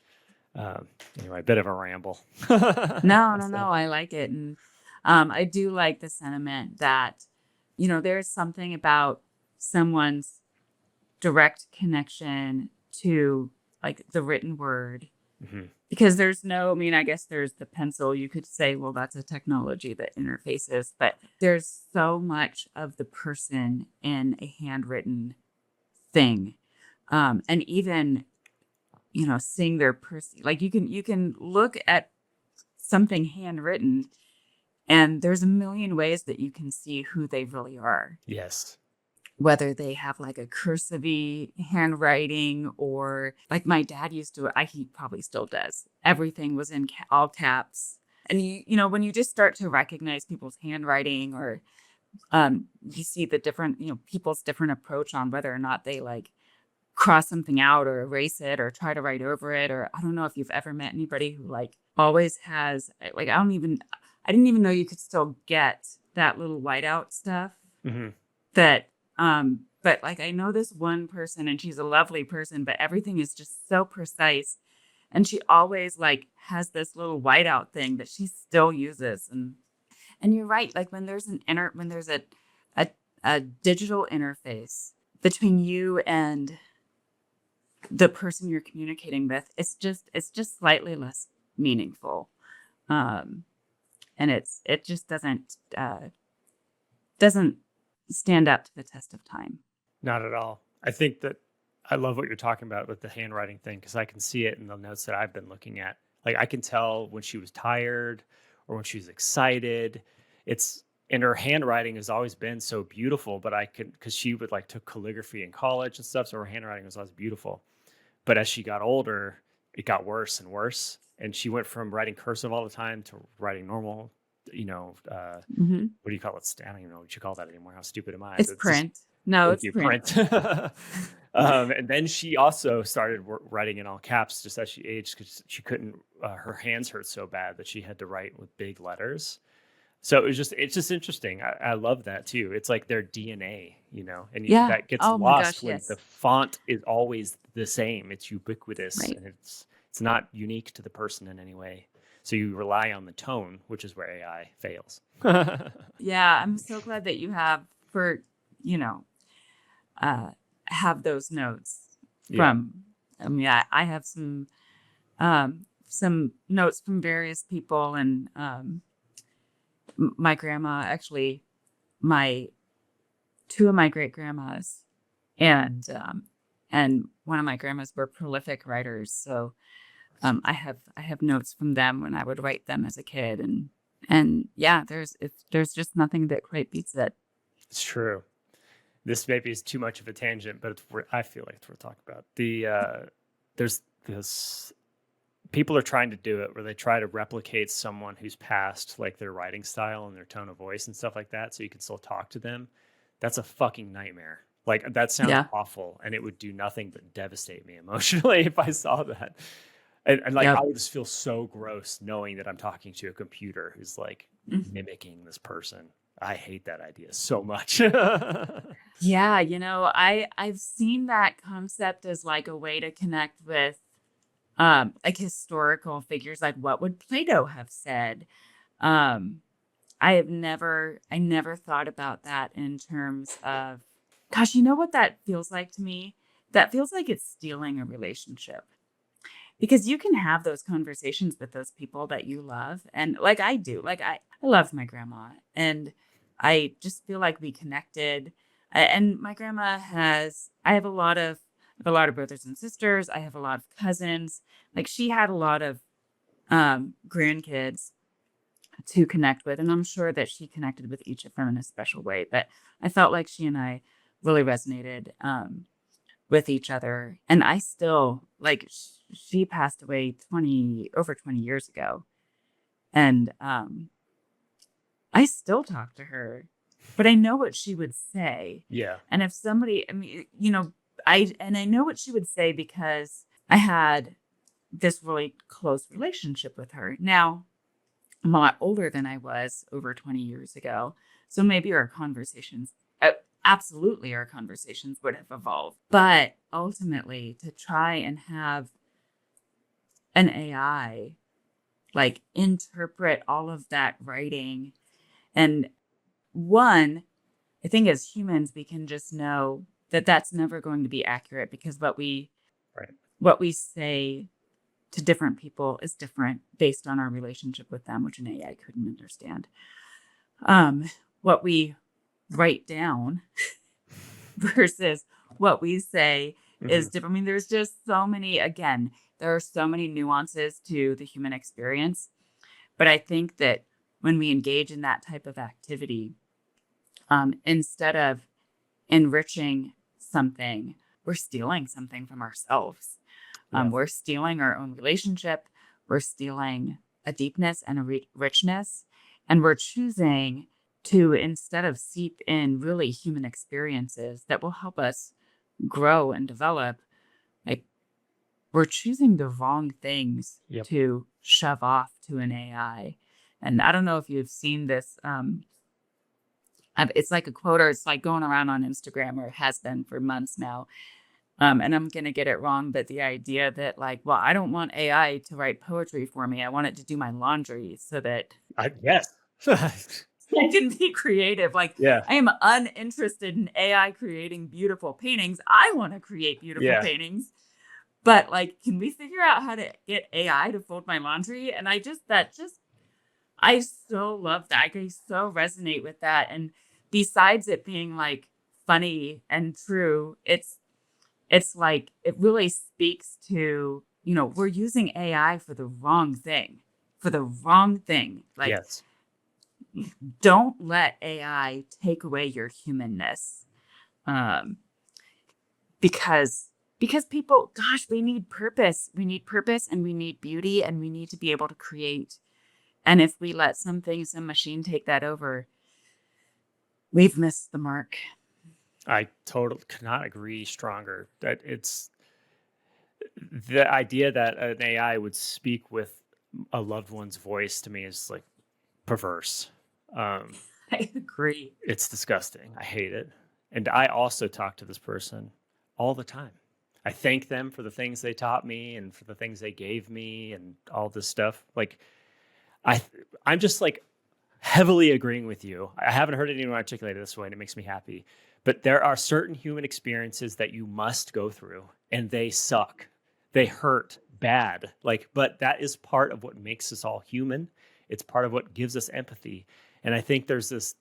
Um, anyway, a bit of a ramble. No, no, So, no. I like it. And I do like the sentiment that, there's something about someone's direct connection to like the written word. mhm. Because there's no, I mean, I guess there's the pencil. You could say, well, that's a technology that interfaces, but there's so much of the person in a handwritten thing. And even, seeing their person, like you can look at something handwritten and there's a million ways that you can see who they really are. Yes. Whether they have like a cursive handwriting or like my dad used to, he probably still does. Everything was in all caps. And when you just start to recognize people's handwriting or you see the different, people's different approach on whether or not they like cross something out or erase it or try to write over it. Or I don't know if you've ever met anybody who like always has like, I didn't even know you could still get that little whiteout stuff Hmm. that but like I know this one person and she's a lovely person, but everything is just so precise. And she always like has this little whiteout thing that she still uses. And you're right, like when there's a a digital interface between you and the person you're communicating with, it's just slightly less meaningful. Um and it just doesn't stand up to the test of time. Not at all. I think that I love what you're talking about with the handwriting thing because I can see it in the notes that I've been looking at. Like I can tell when she was tired or when she was excited. It's and her handwriting has always been so beautiful, but I could because she would like took calligraphy in college and stuff, so her handwriting was always beautiful. But as she got older, it got worse and worse, and she went from writing cursive all the time to writing normal. Hmm. What do you call it? I don't even know what you call that anymore. How stupid am I? It's It's just print. No, thank it's you, print. print. And then she also started writing in all caps just as she aged because she couldn't. Her hands hurt so bad that she had to write with big letters. So it's just interesting. I love that too. It's like their DNA, and Yeah. that gets Oh my lost gosh, when the yes. font is always the same. It's ubiquitous Right. and it's not unique to the person in any way. So you rely on the tone, which is where AI fails. Yeah, I'm so glad that you you know, uh have those notes Yeah. from I have some notes from various people and my grandma actually my two of my great grandmas and one of my grandmas were prolific writers. So I have notes from them when I would write them as a kid, and yeah, there's just nothing that quite beats it. It's true. This maybe is too much of a tangent, but I feel like it's worth talking about. There's this people are trying to do it where they try to replicate someone who's passed like their writing style and their tone of voice and stuff like that so you can still talk to them. That's a fucking nightmare. Like that sounds Yeah. awful and it would do nothing but devastate me emotionally if I saw that. And like I Yep. would just feel so gross knowing that I'm talking to a computer who's like Mhm. mimicking this person. I hate that idea so much. Yeah, I've seen that concept as like a way to connect with like historical figures, like what would Plato have said? Um I never thought about that in terms of, gosh, you know what that feels like to me? that feels like it's stealing a relationship. Because you can have those conversations with those people that you love. And like I do, like I love my grandma and I just feel like we connected. And my grandma I have a lot of brothers and sisters. I have a lot of cousins. Like she had a lot of grandkids to connect with. And I'm sure that she connected with each of them in a special way. But I felt like she and I really resonated. With each other. And I still like she passed away over 20 years ago. And I still talk to her, but I know what she would say. Yeah. And if somebody, I mean, I know what she would say because I had this really close relationship with her. Now, I'm a lot older than I was over 20 years ago. So maybe absolutely our conversations would have evolved. But ultimately, to try and have an AI like interpret all of that writing, and one, I think as humans, we can just know that that's never going to be accurate because Right. what we say to different people is different based on our relationship with them, which an AI couldn't understand. What we write down versus what we say is Mhm. different. I mean, there's just there are so many nuances to the human experience. But I think that when we engage in that type of activity, instead of enriching something, we're stealing something from ourselves. Yeah. We're stealing our own relationship. We're stealing a deepness and a richness. And we're choosing to, instead of seep in really human experiences that will help us grow and develop, like we're choosing the wrong things Yep. to shove off to an AI. And I don't know if you've seen this. It's like a quote, or it's like going around on Instagram, or it has been for months now. And I'm going to get it wrong, but the idea that like, well, I don't want AI to write poetry for me. I want it to do my laundry so that Yes. I can be creative. Like Yeah. I am uninterested in AI creating beautiful paintings. I want to create beautiful Yeah. paintings. But like, can we figure out how to get AI to fold my laundry? And I so love that. I so resonate with that. And besides it being like funny and true, it's like it really speaks to, we're using AI for the wrong thing. For the wrong thing. Like, Yes. don't let AI take away your humanness. Um, because people, gosh, we need purpose. We need purpose and we need beauty and we need to be able to create. And if we let some machine take that over, we've missed the mark. I totally cannot agree stronger that it's the idea that an AI would speak with a loved one's voice to me is like perverse. Um, I agree. it's disgusting. I hate it. And I also talk to this person all the time. I thank them for the things they taught me and for the things they gave me and all this stuff. Like I I'm just like heavily agreeing with you. I haven't heard anyone articulate it this way and it makes me happy. But there are certain human experiences that you must go through and they suck. They hurt bad. Like, but that is part of what makes us all human. It's part of what gives us empathy. And I think there's this,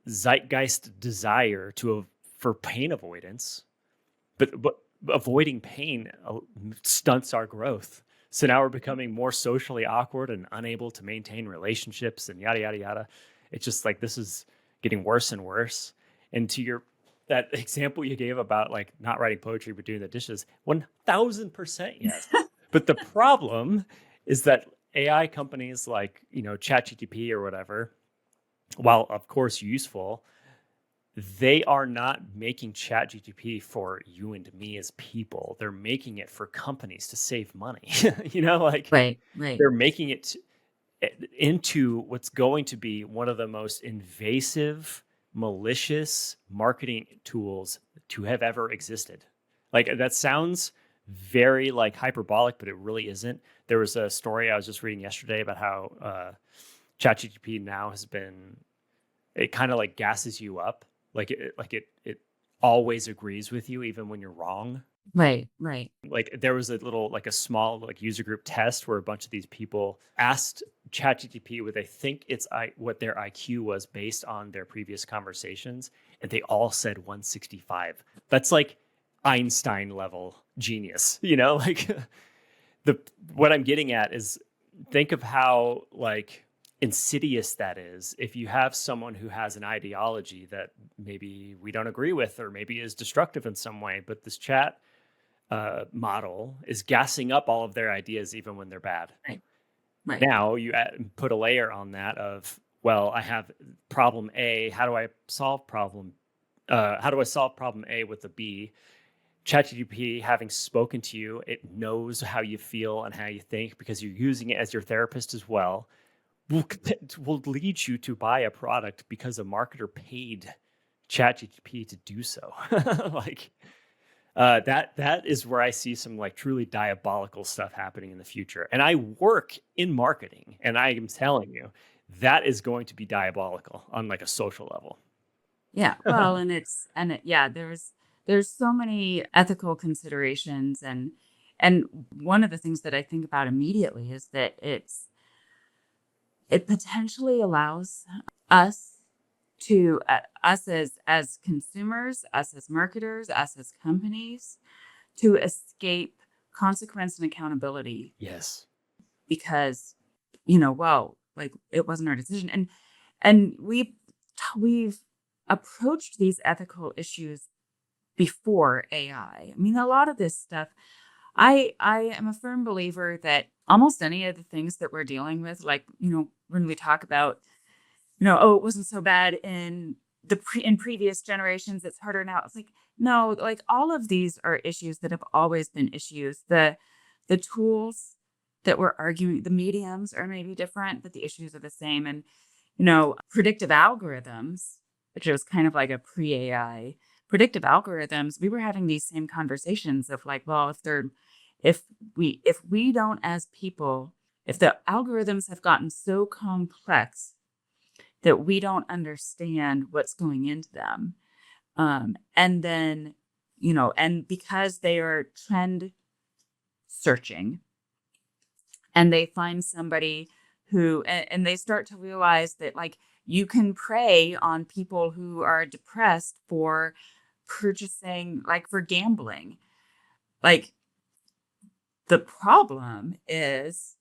zeitgeist desire for pain avoidance, but avoiding pain stunts our growth. So now we're becoming more socially awkward and unable to maintain relationships and yada yada yada. It's just like this is getting worse and worse. And to that example you gave about like not writing poetry but doing the dishes, 1000% yes. But the problem is that AI companies like ChatGPT or whatever, while of course useful, they are not making ChatGPT for you and me as people. They're making it for companies to save money. Like Right. they're making it into what's going to be one of the most invasive, malicious marketing tools to have ever existed. Like that sounds very like hyperbolic, but it really isn't. There was a story I was just reading yesterday about how ChatGPT now it kind of like gasses you up, like it always agrees with you even when you're wrong. Right. Right. Like there was a little, like a small like user group test where a bunch of these people asked ChatGPT what they think what their IQ was based on their previous conversations, and they all said 165. That's like Einstein level genius, like the what I'm getting at is, think of how like insidious that is if you have someone who has an ideology that maybe we don't agree with or maybe is destructive in some way, but this chat model is gassing up all of their ideas even when they're bad. Right. Right. Now you put a layer on that of, well, I have problem A. How do I solve problem? How do I solve problem A with a B? ChatGPT, having spoken to you, it knows how you feel and how you think because you're using it as your therapist as well. Will lead you to buy a product because a marketer paid ChatGPT to do so. Like that is where I see some like truly diabolical stuff happening in the future. And I work in marketing, and I am telling you, that is going to be diabolical on like a social level. Yeah. Well, yeah, there's so many ethical considerations, and one of the things that I think about immediately is that it potentially allows us us as consumers, us as marketers, us as companies to escape consequence and accountability Yes. because, well, like it wasn't our decision. And we've approached these ethical issues before AI. I mean, a lot of this stuff, I am a firm believer that almost any of the things that we're dealing with, like, when we talk about, oh, it wasn't so bad in in previous generations, it's harder now. It's like, no, like all of these are issues that have always been issues. The tools that we're arguing, the mediums are maybe different, but the issues are the same. And, predictive algorithms, which was kind of like a pre-AI, predictive algorithms, we were having these same conversations of like, well, if we don't as people, if the algorithms have gotten so complex that we don't understand what's going into them, and then, and because they are trend searching, and they find somebody who, and they start to realize that like you can prey on people who are depressed for purchasing, like for gambling. Like the problem is,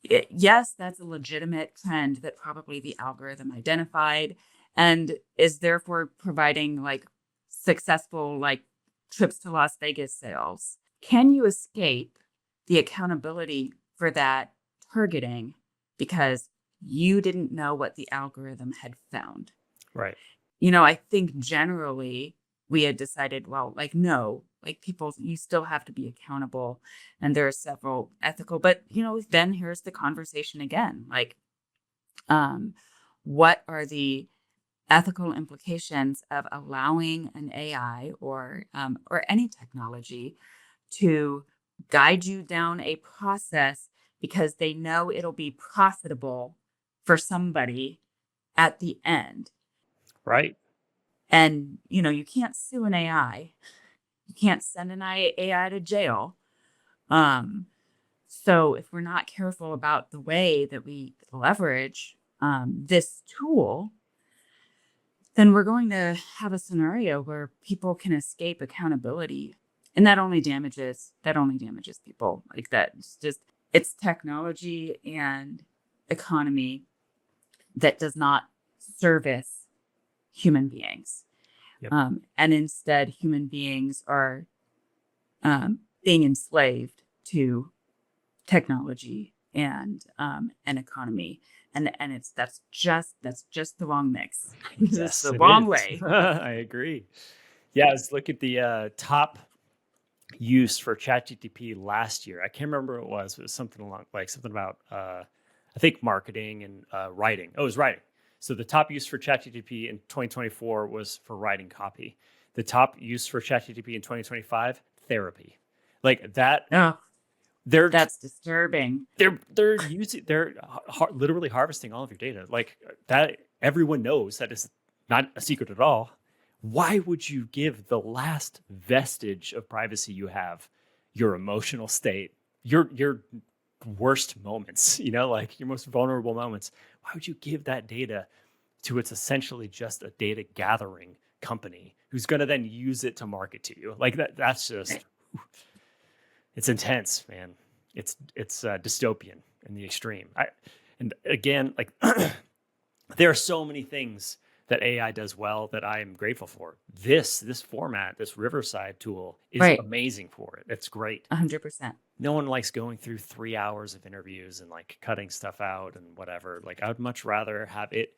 yes, that's a legitimate trend that probably the algorithm identified and is therefore providing like successful like trips to Las Vegas sales. Can you escape the accountability for that targeting because you didn't know what the algorithm had found? Right. I think generally we had decided, well, like, no, like people, you still have to be accountable. And there are several ethical, but, then here's the conversation again. Like, what are the ethical implications of allowing an AI or any technology to guide you down a process because they know it'll be profitable for somebody at the end? Right. And, you can't sue an AI. You can't send an AI to jail. So if we're not careful about the way that we leverage this tool, then we're going to have a scenario where people can escape accountability. And that only damages people. Like that. It's technology and economy that does not service human beings. Yep. And instead human beings are being enslaved to technology and economy. And that's just the wrong mix. It's Yes, the it wrong is. way. I agree. Yeah, let's look at the top use for ChatGPT last year. I can't remember what it was. It was something about I think marketing and writing. Oh, it was writing. So the top use for ChatGPT in 2024 was for writing copy. The top use for ChatGPT in 2025, therapy. Like that. Oh, They're that's disturbing. they're literally harvesting all of your data. Like that, everyone knows that is not a secret at all. Why would you give the last vestige of privacy you have, your emotional state, your worst moments, like your most vulnerable moments? Why would you give that data to it's essentially just a data gathering company who's going to then use it to market to you? Like that's just, it's intense, man. It's dystopian in the extreme. And again, like there are so many things that AI does well that I am grateful for. This format, this Riverside tool is Right. amazing for it. It's great. 100%. No one likes going through 3 hours of interviews and like cutting stuff out and whatever. Like I would much rather have it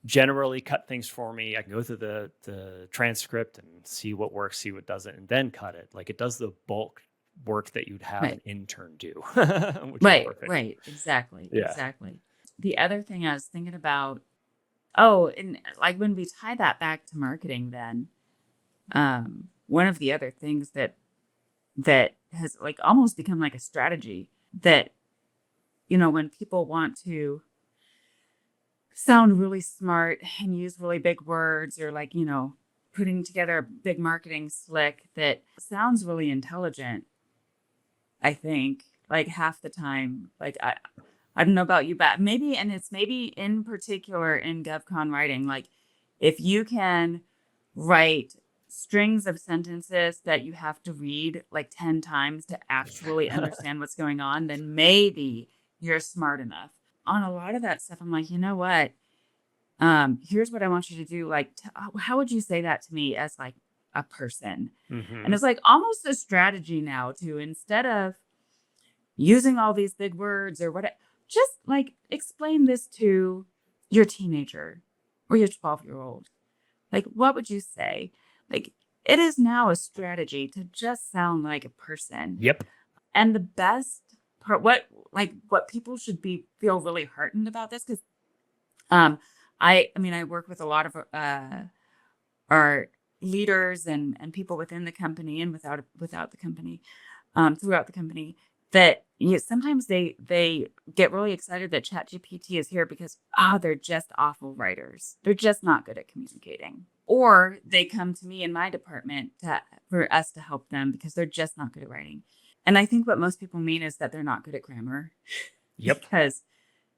generally cut things for me. I can go through the transcript and see what works, see what doesn't, and then cut it. Like it does the bulk work that you'd have Right. an intern do, which is perfect. Right. Exactly. Yeah. Exactly. The other thing I was thinking about, oh, and like when we tie that back to marketing, then one of the other things that has like almost become like a strategy that, when people want to sound really smart and use really big words, or like, putting together a big marketing slick that sounds really intelligent, I think, like half the time, like I don't know about you, but maybe, and it's maybe in particular in GovCon writing, like if you can write strings of sentences that you have to read like 10 times to actually understand what's going on, then maybe you're smart enough. On a lot of that stuff, I'm like, you know what? Here's what I want you to do. Like, how would you say that to me as like a person? Mm-hmm. And it's like almost a strategy now to, instead of using all these big words or what, just like explain this to your teenager or your 12-year-old. Like, what would you say? Like, it is now a strategy to just sound like a person. Yep. And the best part, what people should feel really heartened about this, because I mean, I work with a lot of our leaders and people within the company and without the company, throughout the company, that sometimes they get really excited that ChatGPT is here because they're just awful writers. They're just not good at communicating. Or they come to me in my department for us to help them because they're just not good at writing. And I think what most people mean is that they're not good at grammar. Yep. Because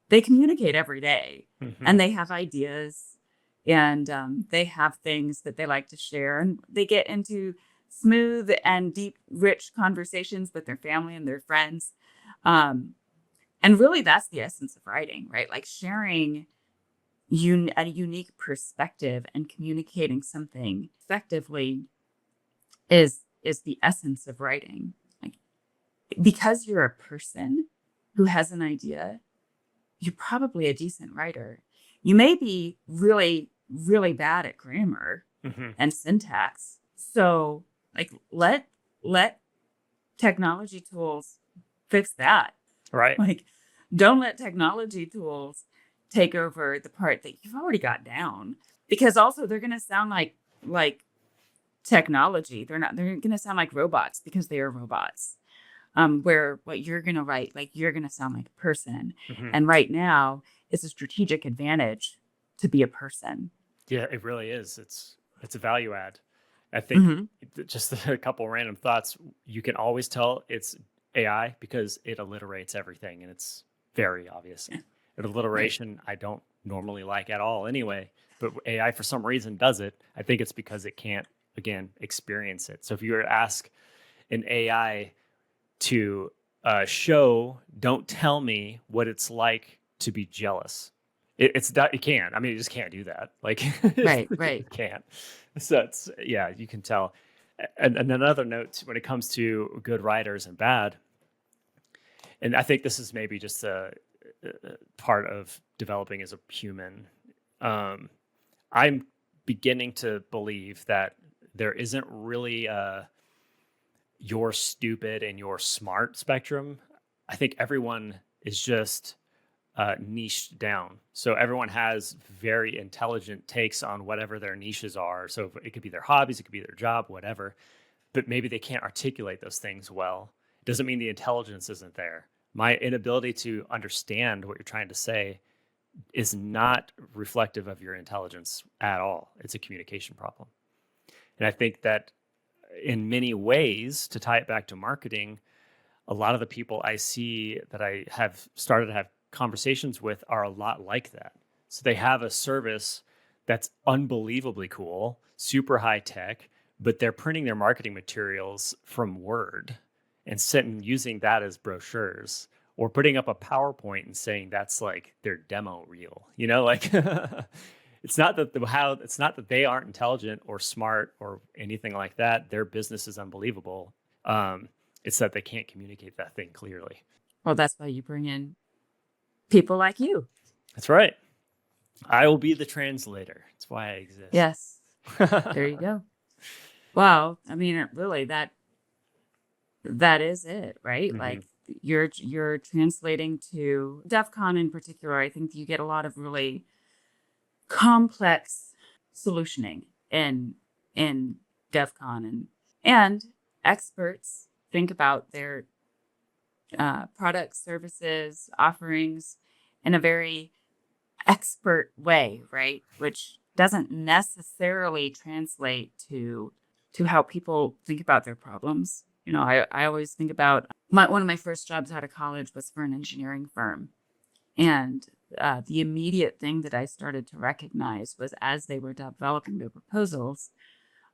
they communicate every day, Mm-hmm. and they have ideas, and they have things that they like to share, and they get into smooth and deep, rich conversations with their family and their friends. And really, that's the essence of writing, right? Like sharing a unique perspective and communicating something effectively is the essence of writing. Like, because you're a person who has an idea, you're probably a decent writer. You may be really, really bad at grammar Mm-hmm. and syntax. So like let technology tools fix that. Right. Like, don't let technology tools take over the part that you've already got down, because also they're going to sound like technology. They're going to sound like robots because they are robots. Where what you're going to write, like you're going to sound like a person. Mm-hmm. And right now it's a strategic advantage to be a person. Yeah, it really is. It's a value add. I think just a couple random thoughts. You can always tell it's AI because it alliterates everything, and it's very obvious. An alliteration I don't normally like at all anyway, but AI for some reason does it. I think it's because it can't, again, experience it. So if you were to ask an AI to don't tell me what it's like to be jealous. It can't. I mean, it just can't do that. Like, Right. it can't. So you can tell. And another note when it comes to good writers and bad, and I think this is maybe just a part of developing as a human. I'm beginning to believe that there isn't really your stupid and your smart spectrum. I think everyone is just niched down. So everyone has very intelligent takes on whatever their niches are. So it could be their hobbies, it could be their job, whatever. But maybe they can't articulate those things well. It doesn't mean the intelligence isn't there. My inability to understand what you're trying to say is not reflective of your intelligence at all. It's a communication problem. And I think that in many ways, to tie it back to marketing, a lot of the people I see that I have started to have conversations with are a lot like that. So they have a service that's unbelievably cool, super high tech, but they're printing their marketing materials from Word and sitting using that as brochures, or putting up a PowerPoint and saying that's like their demo reel. Like it's not that it's not that they aren't intelligent or smart or anything like that. Their business is unbelievable. It's that they can't communicate that thing clearly. Well, that's why you bring in people like you. That's right. I will be the translator. That's why I exist. Yes. There you go. Wow. I mean, really, that is it, right? Mhm. Like you're translating to GovCon in particular. I think you get a lot of really complex solutioning in GovCon, and experts think about their products, services, offerings in a very expert way, right? Which doesn't necessarily translate to how people think about their problems. I always think about one of my first jobs out of college was for an engineering firm. And the immediate thing that I started to recognize was as they were developing their proposals,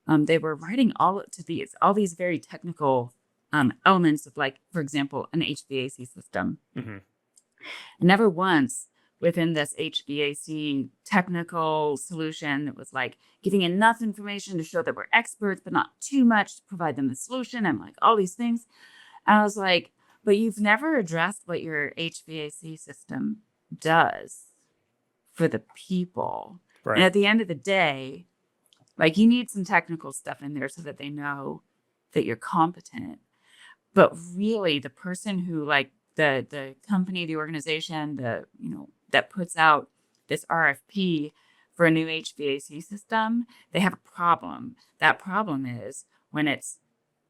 they were writing all these very technical elements of, like, for example, an HVAC system. Mm-hmm. Never once within this HVAC technical solution that was like giving enough information to show that we're experts, but not too much to provide them the solution, and like all these things. And I was like, but you've never addressed what your HVAC system does for the people. Right. And at the end of the day, like, you need some technical stuff in there so that they know that you're competent. But really, the person who, like, the company, the organization, that puts out this RFP for a new HVAC system, they have a problem. That problem is when it's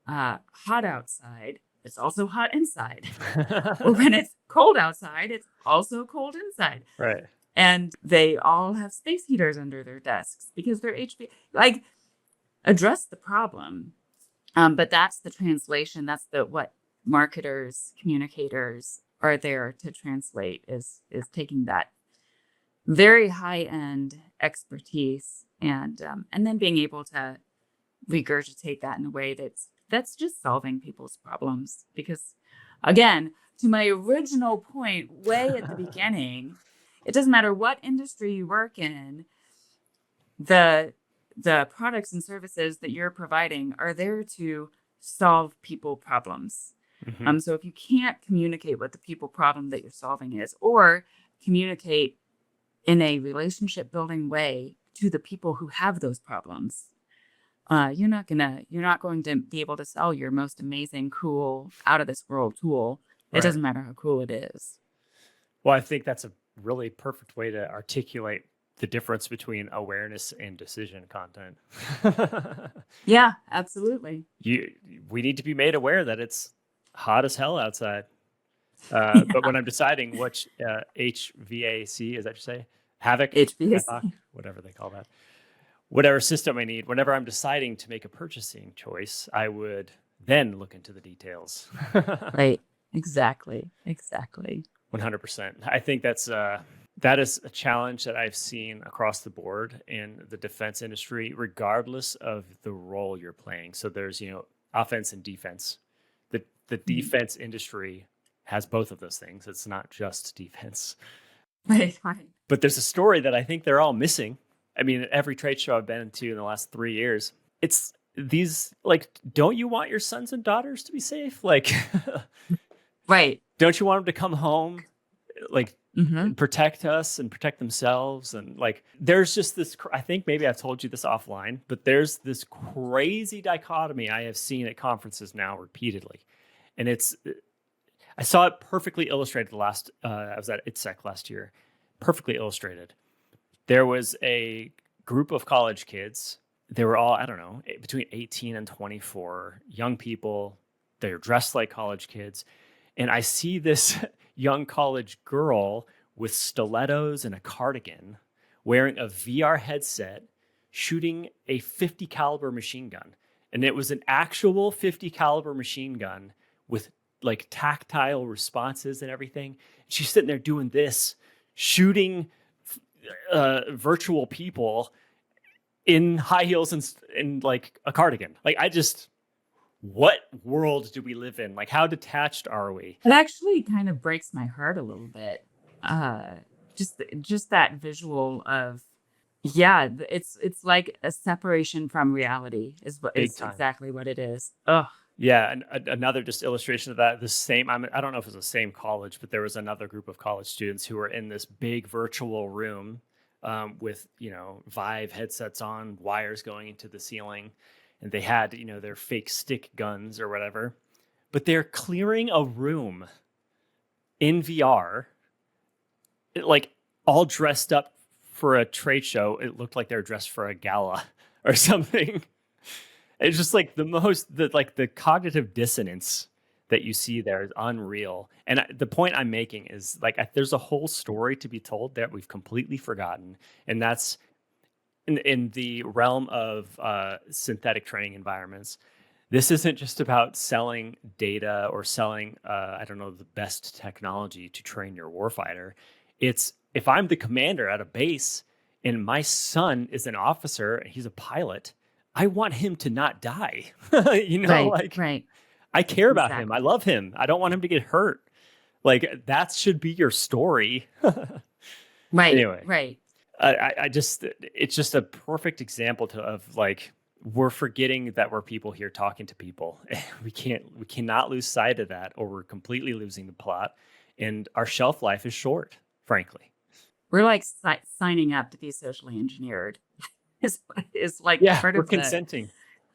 hot outside, it's also hot inside. Or when it's cold outside, it's also cold inside. Right. And they all have space heaters under their desks because they're like, address the problem. But that's the translation. That's what marketers, communicators are there to translate, is taking that very high end expertise and then being able to regurgitate that in a way that's just solving people's problems. Because, again, to my original point way at the beginning, it doesn't matter what industry you work in, the products and services that you're providing are there to solve people problems. Mm-hmm. So if you can't communicate what the people problem that you're solving is, or communicate in a relationship building way to the people who have those problems, you're not going to be able to sell your most amazing, cool, out of this world tool. Right. It doesn't matter how cool it is. Well, I think that's a really perfect way to articulate the difference between awareness and decision content. Yeah, absolutely. We need to be made aware that it's hot as hell outside. But when I'm deciding which HVAC, is that you say? Havoc? HVAC. Whatever they call that. Whatever system I need, whenever I'm deciding to make a purchasing choice, I would then look into the details. Right. Exactly. 100%. I think that is a challenge that I've seen across the board in the defense industry, regardless of the role you're playing. So there's, offense and defense. The defense industry has both of those things. It's not just defense. Right. But there's a story that I think they're all missing. I mean, at every trade show I've been to in the last 3 years, it's these, like, don't you want your sons and daughters to be safe? Like, right. Don't you want them to come home, like, Mm-hmm. protect us and protect themselves? And like, there's just this, I think maybe I've told you this offline, but there's this crazy dichotomy I have seen at conferences now repeatedly. And I saw it perfectly illustrated I was at ITSEC last year, perfectly illustrated. There was a group of college kids. They were all, I don't know, between 18 and 24, young people. They're dressed like college kids. And I see this young college girl with stilettos and a cardigan wearing a VR headset, shooting a 50 caliber machine gun. And it was an actual 50 caliber machine gun with like tactile responses and everything. She's sitting there doing this, shooting virtual people in high heels and like a cardigan. Like, what world do we live in? Like, how detached are we? It actually kind of breaks my heart a little bit. Just that visual of, yeah, it's like a separation from reality Big is time. exactly what it is. Ugh. Yeah, and another just illustration of that. I don't know if it was the same college, but there was another group of college students who were in this big virtual room with Vive headsets on, wires going into the ceiling, and they had their fake stick guns or whatever. But they're clearing a room in VR, like all dressed up for a trade show. It looked like they were dressed for a gala or something. It's just like the cognitive dissonance that you see there is unreal. And the point I'm making is like there's a whole story to be told that we've completely forgotten, and that's in the realm of synthetic training environments. This isn't just about selling data or selling I don't know, the best technology to train your warfighter. It's if I'm the commander at a base and my son is an officer and he's a pilot, I want him to not die. Right. I care about him. I Exactly. love him. I don't want him to get hurt. Like, that should be your story. Right. Anyway, Right. it's just a perfect example of like, we're forgetting that we're people here talking to people. We cannot lose sight of that, or we're completely losing the plot. And our shelf life is short, frankly. We're like signing up to be socially engineered. Is like Yeah, part we're of the consenting.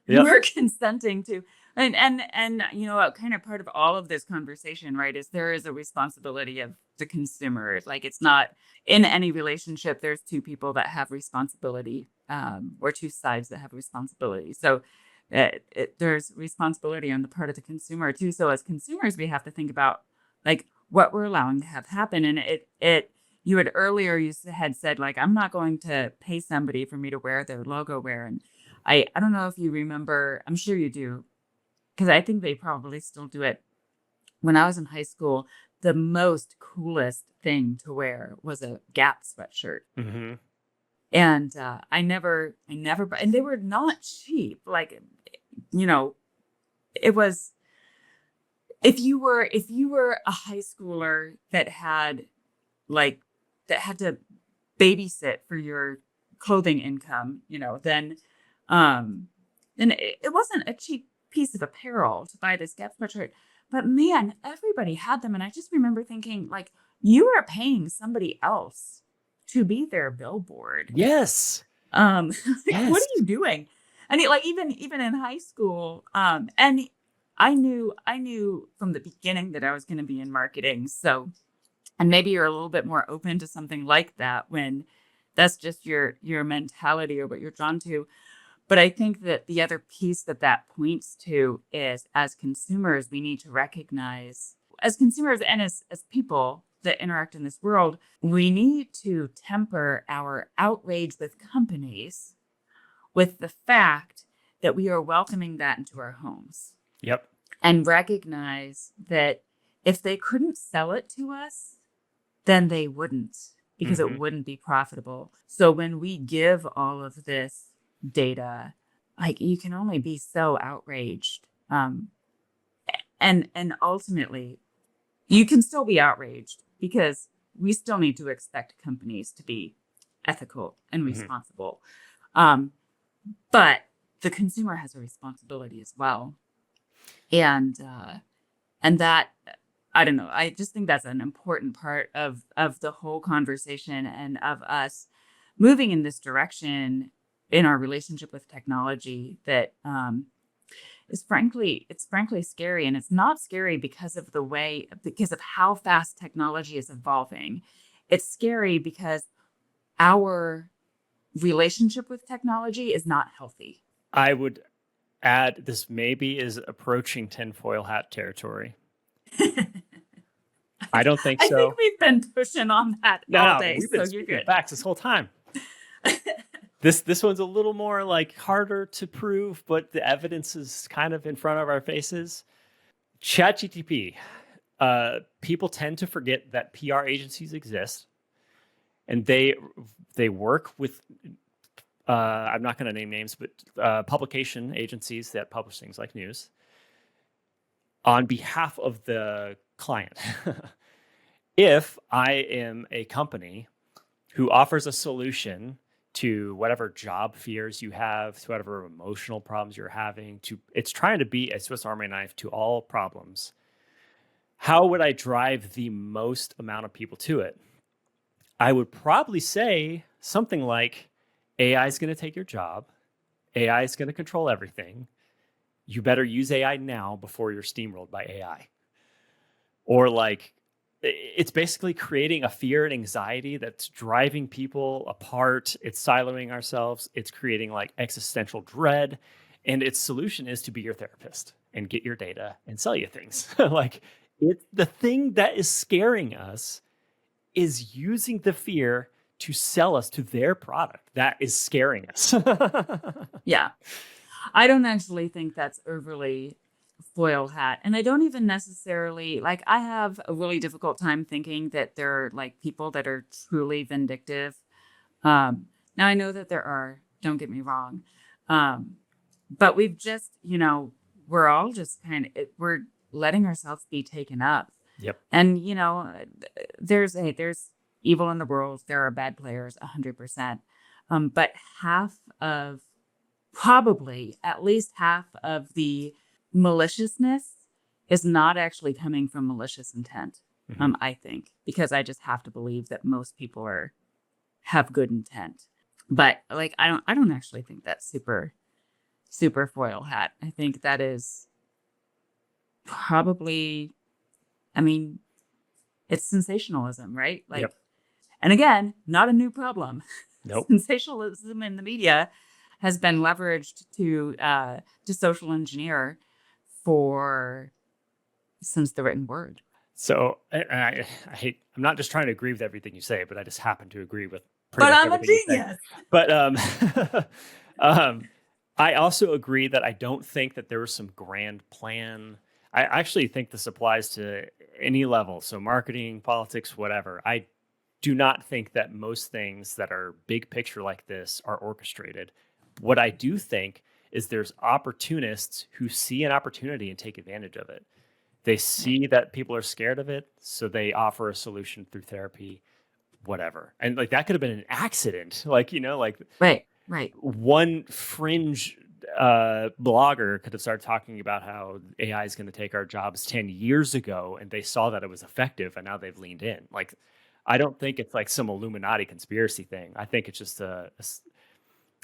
Yep. we're consenting to, and kind of part of all of this conversation, right, is there is a responsibility of the consumer. Like, it's not in any relationship, there's two people that have responsibility, or two sides that have responsibility. So there's responsibility on the part of the consumer too. So as consumers, we have to think about like what we're allowing to have happen. And it you had earlier, had said, like, I'm not going to pay somebody for me to wear their logo wear. And I don't know if you remember, I'm sure you do, because I think they probably still do it. When I was in high school, the most coolest thing to wear was a Gap sweatshirt. Mm-hmm. And and they were not cheap. Like, it was, if you were a high schooler that had to babysit for your clothing income, then it wasn't a cheap piece of apparel to buy this Gap sweatshirt. But man, everybody had them. And I just remember thinking, like, you are paying somebody else to be their billboard. Yes. Like, what are you doing? And like, even in high school, and I knew from the beginning that I was going to be in marketing. So, and maybe you're a little bit more open to something like that when that's just your mentality or what you're drawn to. But I think that the other piece that points to is, as consumers, we need to recognize, as consumers and as people that interact in this world, we need to temper our outrage with companies with the fact that we are welcoming that into our homes. Yep. And recognize that if they couldn't sell it to us, then they wouldn't, because it wouldn't be profitable. So when we give all of this data, like, you can only be so outraged. And ultimately, you can still be outraged because we still need to expect companies to be ethical and responsible. But the consumer has a responsibility as well. And that, I don't know, I just think that's an important part of the whole conversation, and of us moving in this direction in our relationship with technology that it's frankly scary. And it's not scary because of how fast technology is evolving. It's scary because our relationship with technology is not healthy. I would add, this maybe is approaching tinfoil hat territory. I don't think so. I think we've been pushing on that all day, we've been so you're speaking good. facts this whole time. This one's a little more like harder to prove, but the evidence is kind of in front of our faces. ChatGTP. People tend to forget that PR agencies exist, and they work with. I'm not going to name names, but publication agencies that publish things like news on behalf of the client. If I am a company who offers a solution to whatever job fears you have, to whatever emotional problems you're having, it's trying to be a Swiss Army knife to all problems. How would I drive the most amount of people to it? I would probably say something like, AI is going to take your job. AI is going to control everything. You better use AI now before you're steamrolled by AI. Or like, it's basically creating a fear and anxiety that's driving people apart. It's siloing ourselves. It's creating like existential dread. And its solution is to be your therapist and get your data and sell you things. Like, it's the thing that is scaring us is using the fear to sell us to their product. That is scaring us. Yeah. I don't actually think that's overly foil hat. And I don't even necessarily like, I have a really difficult time thinking that there are like people that are truly vindictive. Now I know that there are, don't get me wrong. But we've just, we're all just we're letting ourselves be taken up. Yep. And, there's evil in the world. There are bad players, 100%. But probably at least half of the maliciousness is not actually coming from malicious intent. I think, because I just have to believe that most people have good intent. But like, I don't actually think that's super foil hat. I think that is probably, it's sensationalism, right? Like, Yep. And again, not a new problem. Nope. Sensationalism in the media has been leveraged to social engineer since the written word. So I hate, I'm not just trying to agree with everything you say, but I just happen to agree with But much I'm a everything you say. genius. But I also agree that I don't think that there was some grand plan. I actually think this applies to any level. So marketing, politics, whatever. I do not think that most things that are big picture like this are orchestrated. What I do think is there's opportunists who see an opportunity and take advantage of it. They see that people are scared of it, so they offer a solution through therapy, whatever. And like, that could have been an accident. Like, Right. One fringe blogger could have started talking about how AI is going to take our jobs 10 years ago, and they saw that it was effective, and now they've leaned in. Like, I don't think it's like some Illuminati conspiracy thing. I think it's just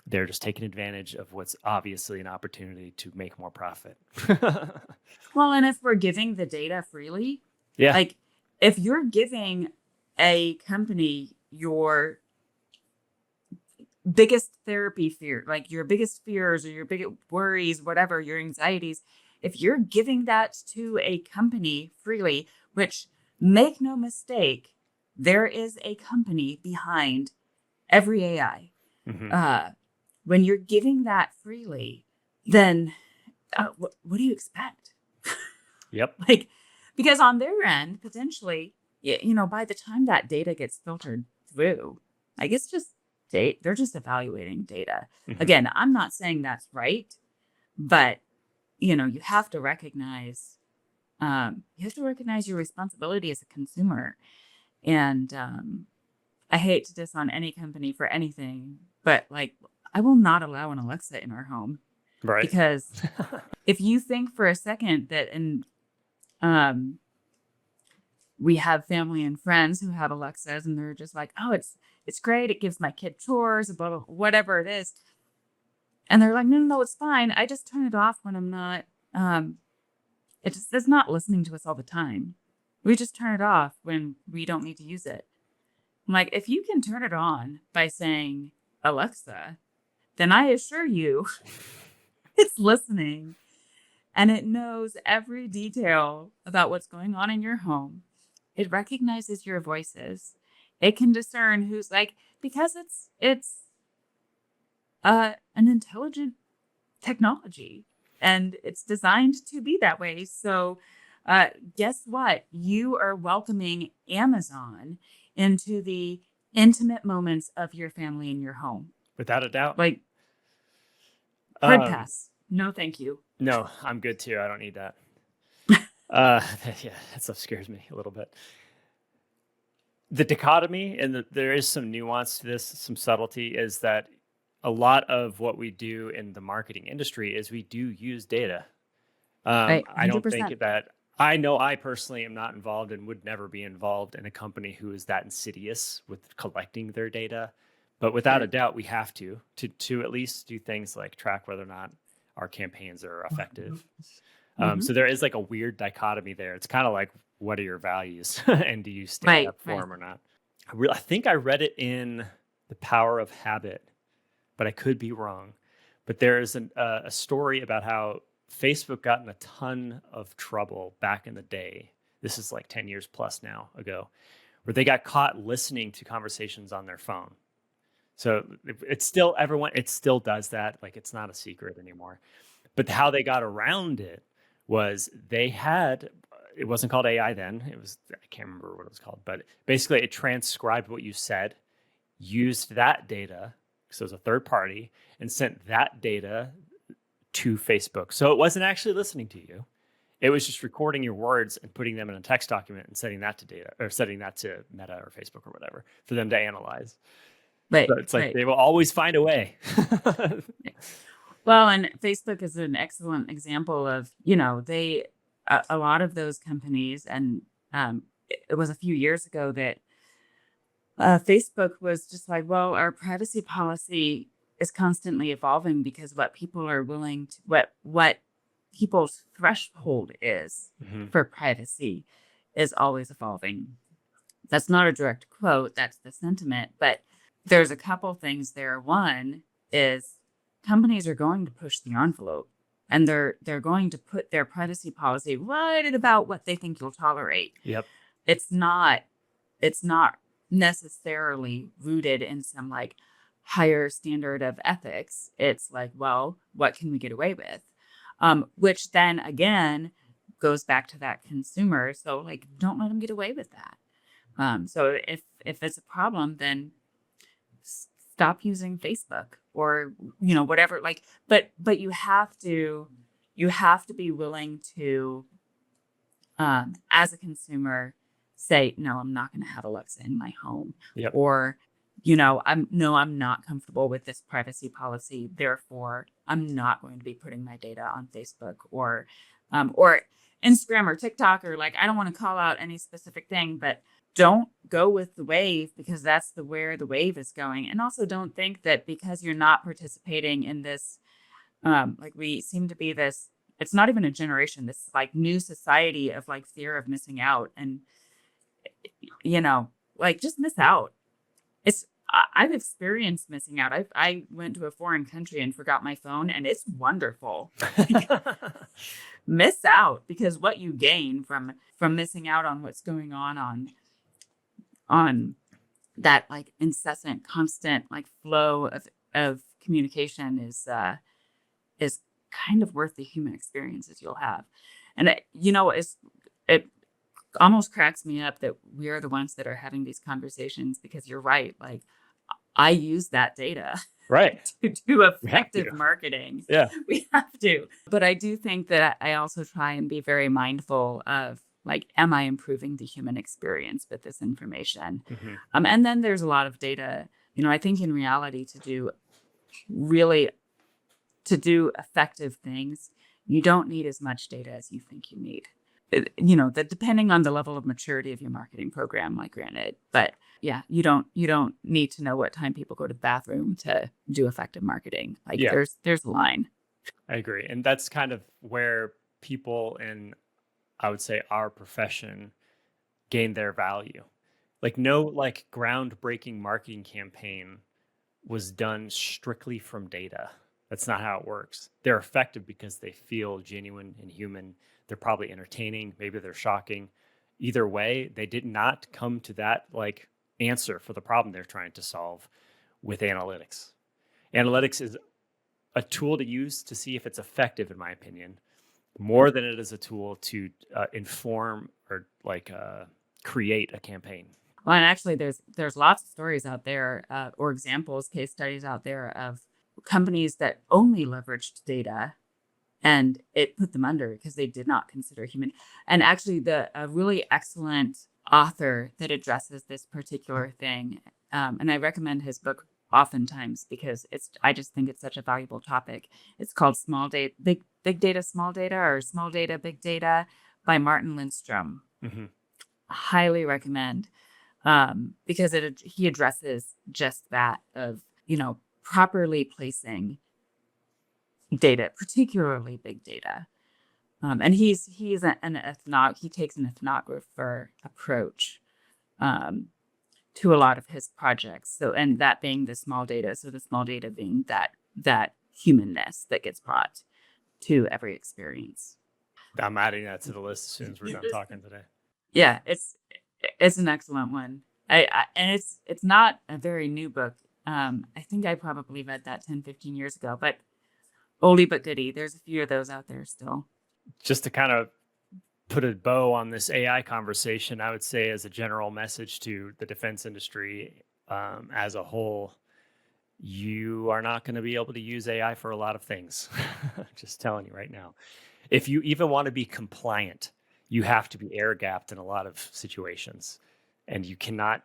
they're just taking advantage of what's obviously an opportunity to make more profit. Well, and if we're giving the data freely, Yeah. like if you're giving a company your biggest therapy fear, like your biggest fears or your biggest worries, whatever, your anxieties, if you're giving that to a company freely, which, make no mistake, there is a company behind every AI. When you're giving that freely, then what do you expect? Yep. Like, because on their end, potentially, by the time that data gets filtered through, like, it's just they're just evaluating data. Again, I'm not saying that's right, but you have to recognize your responsibility as a consumer. And I hate to diss on any company for anything, but like, I will not allow an Alexa in our home. Right. Because if you think for a second that we have family and friends who have Alexas and they're just like, oh, it's great. It gives my kid chores, blah, blah, whatever it is. And they're like, no, it's fine. I just turn it off when I'm not, it's not listening to us all the time. We just turn it off when we don't need to use it. I'm like, if you can turn it on by saying, Alexa, then I assure you it's listening and it knows every detail about what's going on in your home. It recognizes your voices. It can discern who's like, because it's an intelligent technology, and it's designed to be that way. So, guess what? You are welcoming Amazon into the intimate moments of your family in your home. Without a doubt. Like, hard Um, pass. No, thank you. no, I'm good too. I don't need that. Yeah, that stuff scares me a little bit. The dichotomy, and there is some nuance to this, some subtlety, is that a lot of what we do in the marketing industry is we do use data. Right, I don't think 100%. that I know I personally am not involved and would never be involved in a company who is that insidious with collecting their data. But without a Right. doubt, we have to at least do things like track whether or not our campaigns are effective. Hmm. So there is like a weird dichotomy there. It's kind of like, what are your values and do you stand Right, up for right. them or not? I think I read it in The Power of Habit, but I could be wrong. But there is a story about how Facebook got in a ton of trouble back in the day. This is like 10 years plus now ago, where they got caught listening to conversations on their phone. So it's still everyone, it still does that. Like it's not a secret anymore. But how they got around it was they had, it wasn't called AI then. It was, I can't remember what it was called, but basically it transcribed what you said, used that data, because it was a third party, and sent that data to Facebook. So it wasn't actually listening to you. It was just recording your words and putting them in a text document and sending that to data or sending that to Meta or Facebook or whatever for them to analyze. Right, So it's like right. they will always find a way. Well, and Facebook is an excellent example of, a lot of those companies, and it was a few years ago that Facebook was just like, well, our privacy policy is constantly evolving because what people are willing to, what people's threshold is Mhm. for privacy is always evolving. That's not a direct quote, that's the sentiment, but there's a couple things there. One is companies are going to push the envelope, and they're going to put their privacy policy right at about what they think you'll tolerate. Yep. It's not it's not necessarily rooted in some like higher standard of ethics. It's like, well, what can we get away with? Which then again goes back to that consumer. So like, don't let them get away with that. So if it's a problem, then stop using Facebook or whatever. Like, but you have to be willing to, as a consumer, say no. I'm not going to have Alexa in my home, Yep. or I'm not comfortable with this privacy policy. Therefore, I'm not going to be putting my data on Facebook or Instagram or TikTok, or like I don't want to call out any specific thing, but don't go with the wave because that's where the wave is going. And also don't think that because you're not participating in this, like we seem to be this, it's not even a generation, this like new society of like fear of missing out. And, like just miss out. I've experienced missing out. I went to a foreign country and forgot my phone, and it's wonderful. Miss out, because what you gain from missing out on what's going on that like incessant, constant like flow of communication is kind of worth the human experiences you'll have. And it almost cracks me up that we are the ones that are having these conversations, because you're right. Like I use that data Right. to do We have effective to. marketing. Yeah. We have to. But I do think that I also try and be very mindful of like, am I improving the human experience with this information? Hmm. And then there's a lot of data. I think in reality, really to do effective things, you don't need as much data as you think you need. That depending on the level of maturity of your marketing program, like granted, but yeah, you don't need to know what time people go to the bathroom to do effective marketing. Like Yeah, there's a line. I agree. And that's kind of where people in, I would say, our profession gain their value. Like no like groundbreaking marketing campaign was done strictly from data. That's not how it works. They're effective because they feel genuine and human. They're probably entertaining, maybe they're shocking. Either way, they did not come to that like answer for the problem they're trying to solve with analytics. Analytics is a tool to use to see if it's effective, in my opinion, more than it is a tool to inform or create a campaign. Well, and actually, there's lots of stories out there, or examples, case studies out there of companies that only leveraged data, and it put them under because they did not consider human. And actually, a really excellent author that addresses this particular thing, and I recommend his book oftentimes because I just think it's such a valuable topic. It's called Small Data, Big Data, Small Data, or Small Data, Big Data by Martin Lindstrom. Mm-hmm. Highly recommend, because he addresses just that of, properly placing data, particularly big data. And he takes an ethnographer approach to a lot of his projects. So, and that being the small data. So the small data being that humanness that gets brought to every experience. I'm adding that to the list as soon as we're done talking today. Yeah, it's an excellent one. And it's not a very new book. I think I probably read that 10, 15 years ago, but oldie but goodie. There's a few of those out there still. Just to kind of put a bow on this AI conversation, I would say as a general message to the defense industry as a whole, you are not going to be able to use AI for a lot of things. Just telling you right now. If you even want to be compliant, you have to be air gapped in a lot of situations. And you cannot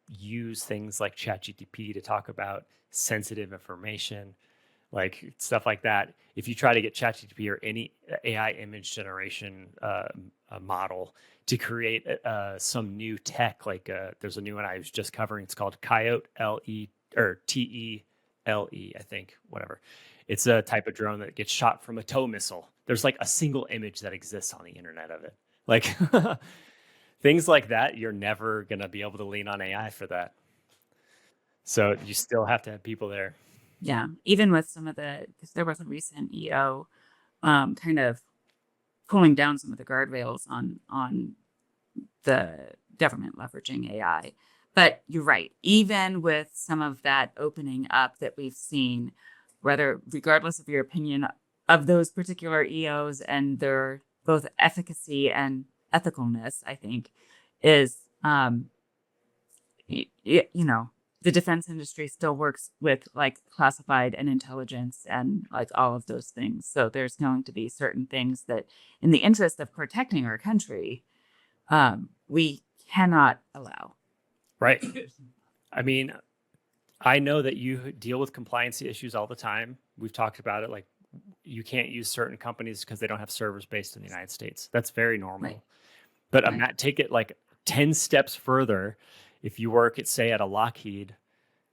use things like ChatGPT to talk about sensitive information, like stuff like that. If you try to get ChatGPT or any AI image generation model to create some new tech, like there's a new one I was just covering. It's called Coyote, TELE, I think, whatever. It's a type of drone that gets shot from a tow missile. There's like a single image that exists on the internet of it. Like things like that, you're never going to be able to lean on AI for that. So you still have to have people there. Yeah, even with some of because there was a recent EO kind of pulling down some of the guardrails on the government leveraging AI. But you're right, even with some of that opening up that we've seen, regardless of your opinion of those particular EOs and their both efficacy and ethicalness, I think, is, the defense industry still works with like classified and intelligence and like all of those things. So there's going to be certain things that in the interest of protecting our country, we cannot allow. Right. I mean, I know that you deal with compliance issues all the time. We've talked about it. Like you can't use certain companies because they don't have servers based in the United States. That's very normal. Right. But take it like 10 steps further. If you work at, say, at a Lockheed,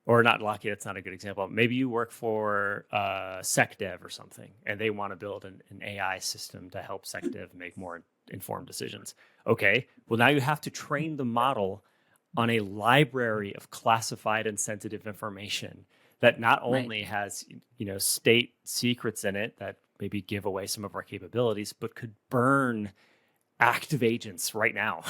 or not Lockheed, that's not a good example. Maybe you work for SecDev or something, and they want to build an AI system to help SecDev make more informed decisions. Okay, well, now you have to train the model on a library of classified and sensitive information that not only has, state secrets in it that maybe give away some of our capabilities, but could burn active agents right now.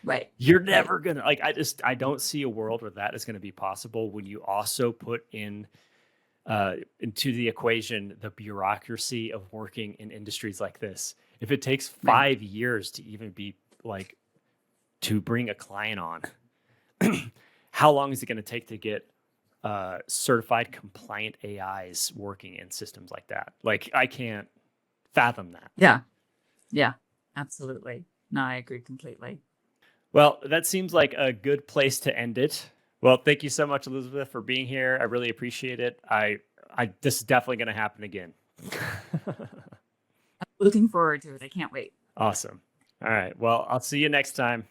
Right. You're never gonna I don't see a world where that is going to be possible when you also put in into the equation the bureaucracy of working in industries like this. If it takes 5 years to even be like to bring a client on, how long is it going to take to get certified compliant AIs working in systems like that? Like I can't fathom that. Yeah, absolutely. No, I agree completely. Well, that seems like a good place to end it. Well, thank you so much, Elizabeth, for being here. I really appreciate it. This is definitely going to happen again. I'm looking forward to it. I can't wait. Awesome. All right. Well, I'll see you next time.